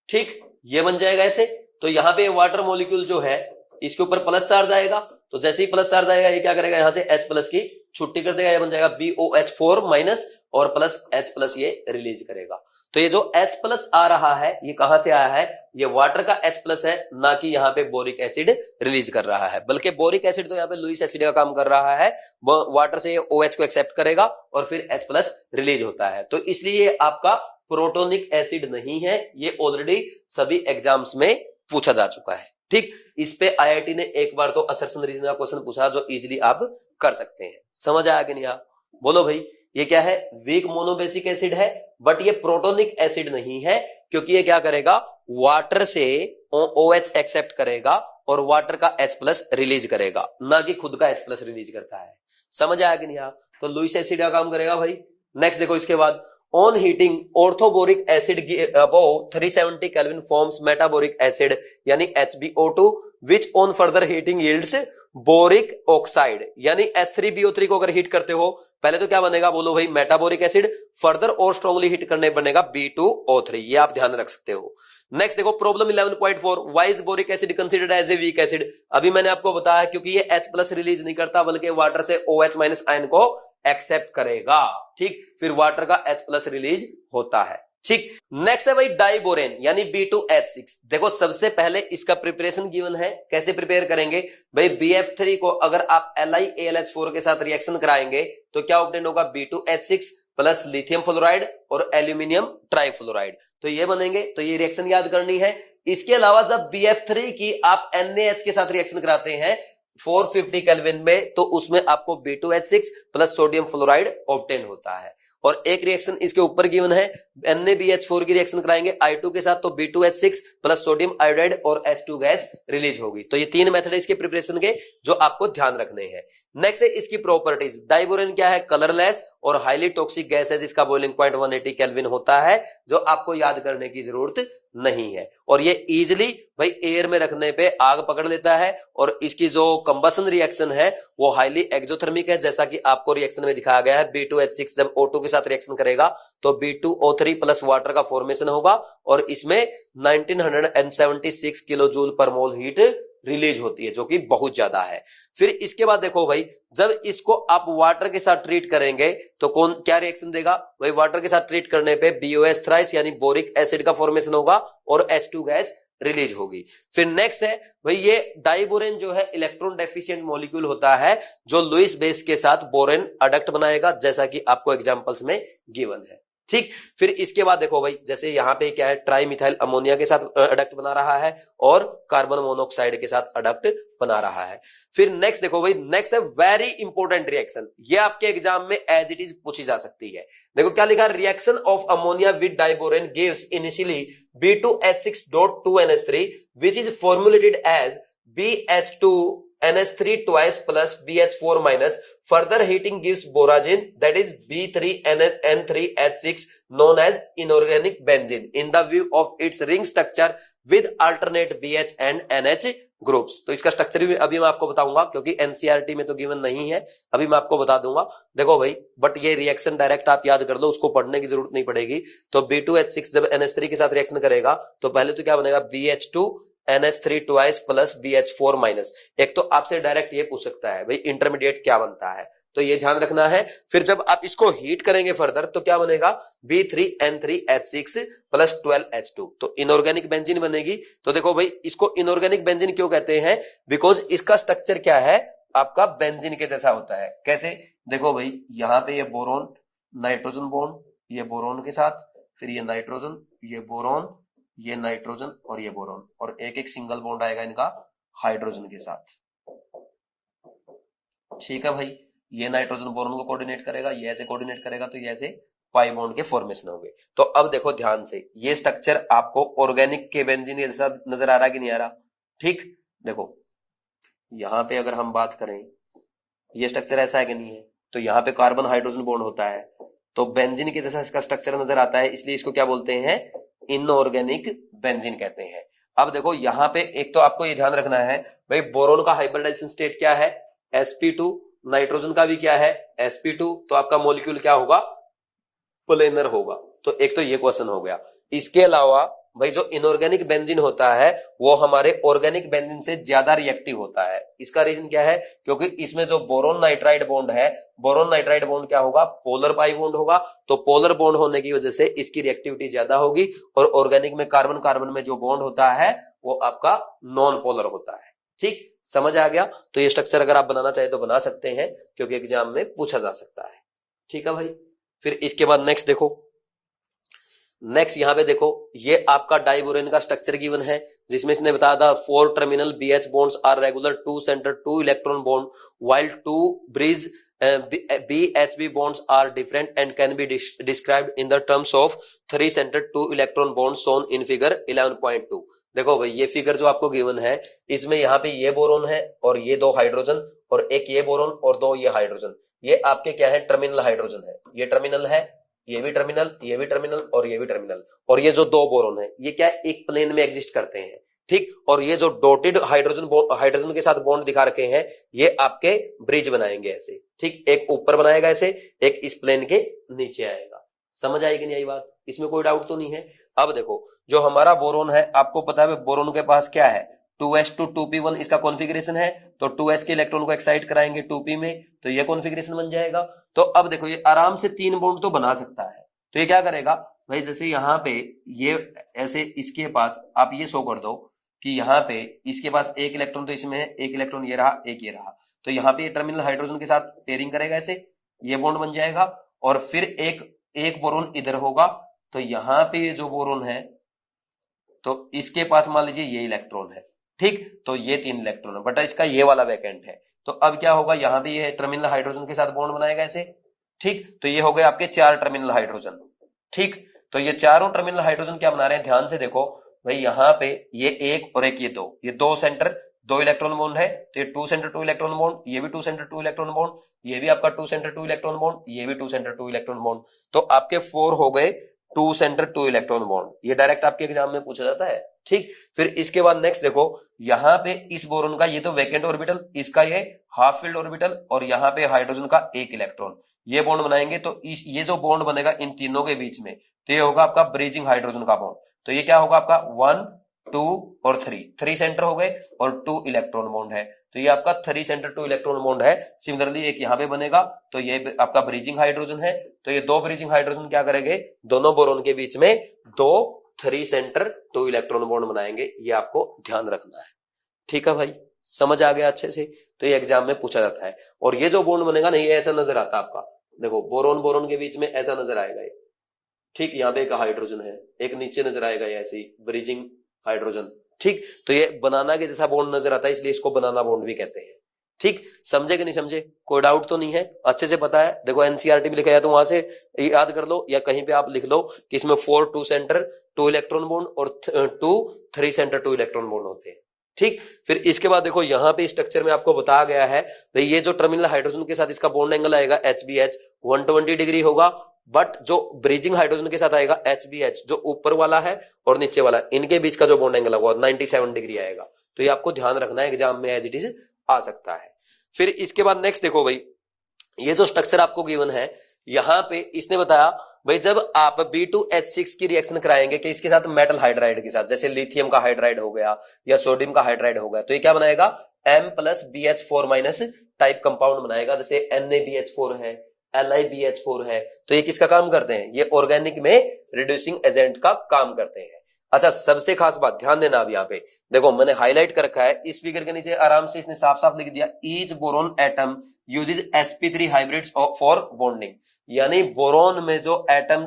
ठीक, ये बन जाएगा ऐसे। तो यहाँ पे वाटर मॉलिक्यूल जो है इसके ऊपर प्लस चार्ज आएगा, तो जैसे ही प्लस चार्ज आएगा ये क्या करेगा, यहां से H+ की छुट्टी कर देगा, ये बन जाएगा BOH4- और प्लस H+ ये रिलीज करेगा। तो ये जो H+ आ रहा है ये कहां से आया है, ये वाटर का H+ है, ना कि यहाँ पे बोरिक एसिड रिलीज कर रहा है। बल्कि बोरिक एसिड तो यहाँ पे लुईस एसिड का काम कर रहा है, वाटर से OH को एक्सेप्ट करेगा और फिर H+ रिलीज होता है। तो इसलिए आपका प्रोटोनिक एसिड नहीं है, ये ऑलरेडी सभी एग्जाम्स में पूछा जा चुका है। ठीक, इस पे आईआईटी ने एक बार तो असर्शन रीजन का क्वेश्चन पूछा जो इजीली आप कर सकते हैं। समझ आया कि नहीं आप, बोलो भाई। ये क्या है, वीक मोनोबेसिक एसिड है, बट ये प्रोटोनिक एसिड नहीं है, क्योंकि ये क्या करेगा, वाटर से OH एक्सेप्ट करेगा और वाटर का H+ रिलीज करेगा, ना कि खुद का H+ रिलीज करता है। समझ आया कि नहीं आप, तो लुईस एसिड का काम करेगा भाई। नेक्स्ट देखो इसके बाद on heating orthoboric acid above 370 kelvin forms metaboric acid यानी HbO2 which on further heating yields boric oxide यानी H3BO3 को अगर हीट करते हो पहले तो क्या बनेगा बोलो भाई मेटाबोरिक एसिड, फर्दर और स्ट्रांगली हीट करने बनेगा B2O3। ये आप ध्यान रख सकते हो। नेक्स्ट देखो problem 11.4 why is boric acid considered as a weak acid. अभी मैंने आपको बताया क्योंकि ये H+ रिलीज नहीं करता बल्कि वाटर से OH- आयन को एक्सेप्ट करेगा। ठीक, फिर वाटर का H+ रिलीज होता है। ठीक, नेक्स्ट है भाई डाइबोरेन यानी B2H6। देखो सबसे पहले इसका प्रिपरेशन गिवन है, कैसे प्रिपेयर करेंगे भाई BF3 को अगर आप LiAlH4 के साथ रिएक्शन कराएंगे तो क्या ऑब्टेन होगा B2H6 प्लस लिथियम फ्लोराइड और एल्यूमिनियम ट्राइफ्लोराइड, तो ये बनेंगे। तो ये रिएक्शन याद करनी है। इसके अलावा जब BF3 की आप NaH के साथ रिएक्शन कराते हैं 450 केल्विन में तो उसमें आपको B2H6 plus sodium fluoride obtain होता है। और एक रिएक्शन इसके ऊपर गिवन है NaBH4 की रिएक्शन कराएंगे I2 के साथ तो B2H6 प्लस सोडियम आयोडाइड और H2 गैस रिलीज होगी। तो ये तीन मेथड इसके प्रिपरेशन के जो आपको ध्यान रखने हैं। नेक्स्ट है इसकी प्रॉपर्टीज। डाइबोरेन क्या है, कलरलेस और हाईली टॉक्सिक गैस है जिसका बॉइलिंग पॉइंट 180 केल्विन होता है, जो आपको याद करने की जरूरत नहीं है। और ये इजिली भाई एयर में रखने पे आग पकड़ लेता है और इसकी जो कंबसन रिएक्शन है वो हाईली एक्सोथर्मिक है, जैसा कि आपको रिएक्शन में दिखाया गया है। B2H6 जब O2 के साथ रिएक्शन करेगा तो B2O3 प्लस वाटर का फॉर्मेशन होगा और इसमें 1976 किलो जूल पर मोल हीट रिलीज होती है, जो कि बहुत ज्यादा है। फिर इसके बाद देखो भाई जब इसको आप वाटर के साथ ट्रीट करेंगे तो कौन क्या रिएक्शन देगा भाई, वाटर के साथ ट्रीट करने पे BOH थ्राइस यानी बोरिक एसिड का फॉर्मेशन होगा और H2 गैस रिलीज होगी। फिर नेक्स्ट है भाई ये डाइबोरेन जो है इलेक्ट्रॉन डेफिशिएंट मॉलिक्यूल होता है जो लुईस बेस के साथ बोरेन अडक्ट बनाएगा, जैसा कि आपको एग्जांपल्स में गिवन है। ठीक, फिर इसके बाद देखो भाई जैसे यहां पे क्या है ट्राई मिथाइल अमोनिया के साथ अडक्ट बना रहा है और कार्बन मोनोऑक्साइड के साथ अडक्ट बना रहा है। फिर नेक्स्ट देखो भाई, नेक्स्ट है वेरी इंपॉर्टेंट रिएक्शन, ये आपके एग्जाम में एज इट इज पूछी जा सकती है। देखो क्या लिखा, reaction of ammonia with diborane gives initially B2H6.2NH3 which is formulated as BH2NH3 twice plus BH4 minus. Further heating gives borage that is B3N3H6 known as inorganic benzene in the view of its ring structure with alternate BH and NH groups. तो इसका structure भी अभी मैं आपको बताऊंगा क्योंकि NCERT में तो गिवन नहीं है, अभी मैं आपको बता दूंगा। देखो भाई बट ये रिएक्शन डायरेक्ट आप याद कर लो, उसको पढ़ने की जरूरत नहीं पड़ेगी। तो B2H6 जब NH3 के साथ रिएक्शन करेगा तो पहले तो क्या बनेगा BH2NH3 twice plus BH4 minus. एक तो आपसे डायरेक्ट ये पूछ सकता है भाई इंटरमीडिएट क्या बनता है, तो ये ध्यान रखना है। फिर जब आप इसको हीट करेंगे फर्दर तो क्या बनेगा B3N3H6 प्लस 12H2, तो इनऑर्गेनिक बेंजीन बनेगी। तो देखो भाई इसको इनऑर्गेनिक बेंजीन क्यों कहते हैं, बिकॉज इसका स्ट्रक्चर क्या है आपका बेंजीन के जैसा होता है। कैसे, देखो भाई यहाँ पे ये बोरोन नाइट्रोजन बॉन्ड, ये बोरोन के साथ, फिर ये नाइट्रोजन, ये बोरोन, ये नाइट्रोजन और ये बोरोन, और एक एक सिंगल बॉन्ड आएगा इनका हाइड्रोजन के साथ। ठीक है भाई, ये नाइट्रोजन बोरोन को कोऑर्डिनेट करेगा, ये ऐसे कोऑर्डिनेट करेगा, तो ये ऐसे पाई बॉन्ड के फॉर्मेशन होंगे। तो अब देखो ध्यान से, ये स्ट्रक्चर आपको ऑर्गेनिक के बेंजीन जैसा नजर आ रहा कि नहीं आ रहा। ठीक, देखो यहां पे अगर हम बात करें ये स्ट्रक्चर ऐसा है कि नहीं है, तो यहाँ पे कार्बन हाइड्रोजन बॉन्ड होता है, तो बेंजीन के जैसा इसका स्ट्रक्चर नजर आता है, इसलिए इसको क्या बोलते हैं इनऑर्गेनिक बेंजीन कहते हैं। अब देखो यहाँ पे एक तो आपको ये ध्यान रखना है भाई बोरोन का हाइब्रिडाइजेशन स्टेट क्या है sp2, नाइट्रोजन का भी क्या है sp2, तो आपका मॉलिक्यूल क्या होगा प्लेनर होगा। तो एक तो ये क्वेश्चन हो गया। इसके अलावा भाई जो इनऑर्गेनिक बेंजीन होता है वो हमारे ऑर्गेनिक बेंजीन से ज्यादा रिएक्टिव होता है। इसका रीजन क्या है, क्योंकि इसमें जो बोरोन नाइट्राइड बॉन्ड है, बोरोन नाइट्राइड बॉन्ड क्या होगा पोलर पाई बॉन्ड होगा, तो पोलर बॉन्ड होने की वजह से इसकी रिएक्टिविटी ज्यादा होगी। और ऑर्गेनिक में कार्बन कार्बन में जो बॉन्ड होता है वो आपका नॉन पोलर होता है। ठीक, समझ आ गया। तो ये स्ट्रक्चर अगर आप बनाना चाहे तो बना सकते हैं क्योंकि एग्जाम में पूछा जा सकता है। ठीक है भाई, फिर इसके बाद नेक्स्ट देखो, नेक्स्ट यहां पे देखो ये आपका डाइबोरेन का स्ट्रक्चर गिवन है जिसमें इसने बताया था 4 terminal BH bonds are regular, 2 center 2 electron bond while 2 bridge BHB bonds are different and can be described in the terms of 3 center 2 electron bonds shown in figure 11.2। देखो भाई ये figure जो आपको गिवन है इसमें यहाँ पे ये बोरोन है और ये 2 हाइड्रोजन और एक ये बोरोन और 2 ये हाइड्रोजन, ये आपके क्या है टर्मिनल हाइड्रोजन है, ये टर्मिनल है ये भी टर्मिनल, ये भी टर्मिनल और ये भी टर्मिनल। और ये जो दो बोरोन है ये क्या एक प्लेन में एग्जिस्ट करते हैं, ठीक। और ये जो डॉटेड हाइड्रोजन के साथ बॉन्ड दिखा रखे हैं ये आपके ब्रिज बनाएंगे ऐसे, ठीक। एक ऊपर बनाएगा ऐसे, एक इस प्लेन के नीचे आएगा। समझ आएगी नहीं आई बात? इसमें कोई डाउट तो नहीं है। अब देखो जो हमारा बोरोन है, आपको पता है बोरोन के पास क्या है, 2s to 2p1 इसका कॉन्फ़िगरेशन है। तो 2s के इलेक्ट्रॉन को एक्साइट कराएंगे 2p में, तो ये कॉन्फ़िगरेशन बन जाएगा। तो अब देखो ये आराम से 3 बॉन्ड तो बना सकता है। तो ये क्या करेगा भाई, जैसे यहाँ पे ये ऐसे इसके पास आप ये शो कर दो कि यहाँ पे इसके पास एक इलेक्ट्रॉन तो इसमें है, एक इलेक्ट्रॉन ये रहा, एक ये रहा। तो यहाँ पे टर्मिनल हाइड्रोजन के साथ पेयरिंग करेगा ऐसे, ये बॉन्ड बन जाएगा। और फिर एक बोरोन इधर होगा, तो यहाँ पे ये जो बोरोन है तो इसके पास मान लीजिए ये इलेक्ट्रॉन है, ठीक। तो ये 3 इलेक्ट्रॉन है, बट इसका ये वाला वैकेंट है। तो अब क्या होगा, यहाँ पे ये टर्मिनल हाइड्रोजन के साथ बॉन्ड बनाएगा ऐसे, ठीक। तो ये हो गए आपके 4 टर्मिनल हाइड्रोजन, ठीक। तो ये चारों टर्मिनल हाइड्रोजन क्या बना रहे हैं, ध्यान से देखो भाई, यहाँ पे ये एक और एक ये दो, ये 2 सेंटर 2 इलेक्ट्रॉन बॉन्ड है। तो ये 2 सेंटर 2 इलेक्ट्रॉन बॉन्ड, ये भी 2 सेंटर 2 इलेक्ट्रॉन बॉन्ड, ये भी आपका 2 सेंटर 2 इलेक्ट्रॉन बॉन्ड, ये भी 2 सेंटर 2 इलेक्ट्रॉन बॉन्ड। तो आपके 4 हो गए 2 सेंटर 2 इलेक्ट्रॉन बॉन्ड। ये डायरेक्ट आपके एग्जाम में पूछा जाता है, ठीक। फिर इसके बाद नेक्स्ट देखो, यहाँ पे इस बोरोन का ये तो वैकेंट ऑर्बिटल, इसका ये हाफ फिल्ड ऑर्बिटल, और यहाँ पे हाइड्रोजन का एक इलेक्ट्रॉन, ये बॉन्ड बनाएंगे। तो ये जो बॉन्ड बनेगा इन तीनों के बीच में, तो ये होगा आपका ब्रीजिंग हाइड्रोजन का बॉन्ड। तो ये क्या होगा आपका 1 2 और 3 सेंटर हो गए और 2 इलेक्ट्रॉन बॉन्ड है। तो ये आपका 3 सेंटर 2 इलेक्ट्रॉन बॉन्ड है। सिमिलरली एक यहाँ पे बनेगा, तो ये आपका ब्रीजिंग हाइड्रोजन है। तो ये 2 ब्रीजिंग हाइड्रोजन क्या करेंगे, दोनों बोरोन के बीच में 2 3 सेंटर 2 इलेक्ट्रॉन बॉन्ड बनाएंगे। ये आपको ध्यान रखना है, ठीक है भाई, समझ आ गया अच्छे से। तो ये एग्जाम में पूछा जाता है। और ये जो बॉन्ड बनेगा ना, ये ऐसा नजर आता है आपका, देखो बोरोन बोरोन के बीच में ऐसा नजर आएगा ये, ठीक। यहाँ पे एक हाइड्रोजन है, एक नीचे नजर आएगा ये ऐसे ब्रिजिंग हाइड्रोजन, ठीक। तो ये बनाना के जैसा बॉन्ड नजर आता है, इसलिए इसको बनाना बॉन्ड भी कहते हैं, ठीक। समझे कि नहीं समझे, कोई डाउट तो नहीं है, अच्छे से पता है। देखो एनसीईआरटी में लिखा है तो वहां से याद कर लो, या कहीं पे आप लिख लो कि इसमें 4 2 सेंटर 2 इलेक्ट्रॉन बॉन्ड और 2 3 सेंटर 2 इलेक्ट्रॉन बॉन्ड होते हैं, ठीक। फिर इसके बाद देखो यहाँ पे स्ट्रक्चर में आपको बताया गया है भाई, ये जो टर्मिनल हाइड्रोजन के साथ इसका बॉन्ड एंगल आएगा HBH 120 डिग्री होगा। बट जो ब्रिजिंग हाइड्रोजन के साथ आएगा HBH, जो ऊपर वाला है और नीचे वाला, इनके बीच का जो बॉन्ड एंगल होगा 97 डिग्री आएगा। तो ये आपको ध्यान रखना है, एग्जाम में एज इट इज आ सकता है। फिर इसके बाद नेक्स्ट देखो भाई, ये जो स्ट्रक्चर आपको गिवन है, यहां पे इसने बताया भाई, जब आप B2H6 की रिएक्शन कराएंगे कि इसके साथ मेटल हाइड्राइड के साथ, जैसे लिथियम का हाइड्राइड हो गया या सोडियम का हाइड्राइड हो गया, तो ये क्या बनाएगा, M+BH4- टाइप कंपाउंड बनाएगा। जैसे NaBH4 है, LiBH4 है। तो ये किसका काम करते हैं, ये ऑर्गेनिक में रिड्यूसिंग एजेंट का काम करते हैं। अच्छा, सबसे खास बात ध्यान देना, अब यहाँ पे देखो मैंने हाईलाइट कर रखा है, इस फिगर के नीचे आराम से इसने साफ साफ लिख दिया, each boron atom uses sp3 hybrids for bonding. यानी बोरोन में जो एटम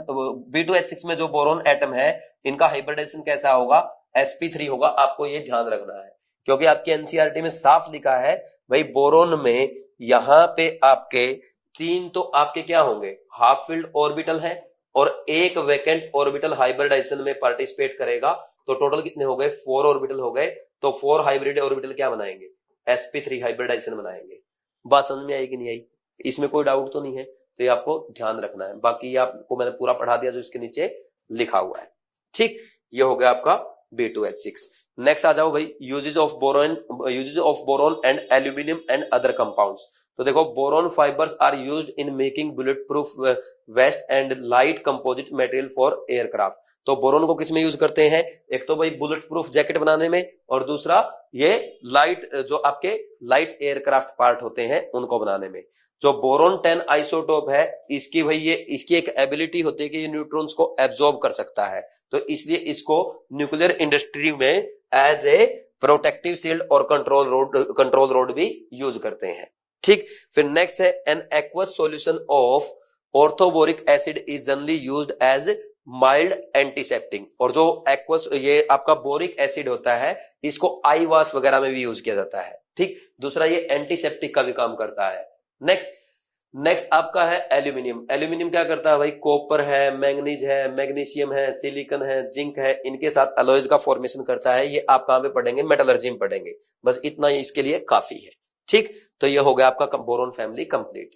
B2H6 में जो बोरोन एटम है, इनका हाइब्रिडेशन कैसा होगा, sp3 होगा। आपको ये ध्यान रखना है, क्योंकि आपके एनसीईआरटी में साफ लिखा है भाई, बोरोन में यहां पे आपके 3 तो आपके क्या होंगे, हाफ फिल्ड ऑर्बिटल है, और एक वैकेंट ऑर्बिटल हाइब्रिडाइजेशन में पार्टिसिपेट करेगा। तो टोटल कितने हो गए, 4 ऑर्बिटल हो गए। तो 4 हाइब्रिड ऑर्बिटल क्या बनाएंगे, sp3 हाइब्रिडाइजेशन बनाएंगे। बात समझ में आई कि नहीं आई, इसमें कोई डाउट तो नहीं है। तो ये आपको ध्यान रखना है, बाकी ये आपको मैंने पूरा पढ़ा दिया जो इसके नीचे लिखा हुआ है, ठीक। ये हो गया आपका B2H6। नेक्स्ट आ जाओ भाई, uses of boron and aluminium and other compounds. तो देखो, boron fibres are used in making bullet proof vest and light composite material for aircraft. तो बोरोन को किस में यूज करते हैं, एक तो भाई बुलेट प्रूफ जैकेट बनाने में, और दूसरा ये लाइट जो आपके लाइट एयरक्राफ्ट पार्ट होते हैं उनको बनाने में। जो बोरोन 10 आइसोटोप है, इसकी भाई ये इसकी एक एबिलिटी होती है कि ये न्यूट्रॉन्स को एब्जॉर्ब कर सकता है। तो इसलिए इसको न्यूक्लियर इंडस्ट्री में एज ए प्रोटेक्टिव शील्ड और कंट्रोल रोड भी यूज करते हैं, ठीक। फिर नेक्स्ट है, an aqueous solution of orthoboric acid is generally used as mild antiseptic. और जो एक्वस ये आपका बोरिक एसिड होता है, इसको आई वाश वगैरह में भी यूज किया जाता है, ठीक। दूसरा ये एंटीसेप्टिक का भी काम करता है। नेक्स्ट आपका है एल्यूमिनियम। एल्यूमिनियम क्या करता है भाई, कॉपर है, मैंगनीज है, मैग्नीशियम है, सिलिकॉन है, जिंक है, इनके साथ अलॉयज का फॉर्मेशन करता है। ये आप कहां पे पढ़ेंगे, मेटलर्जी में पढ़ेंगे। बस इतना ही इसके लिए काफी है, ठीक। तो ये हो गया आपका बोरोन फैमिली कंप्लीट।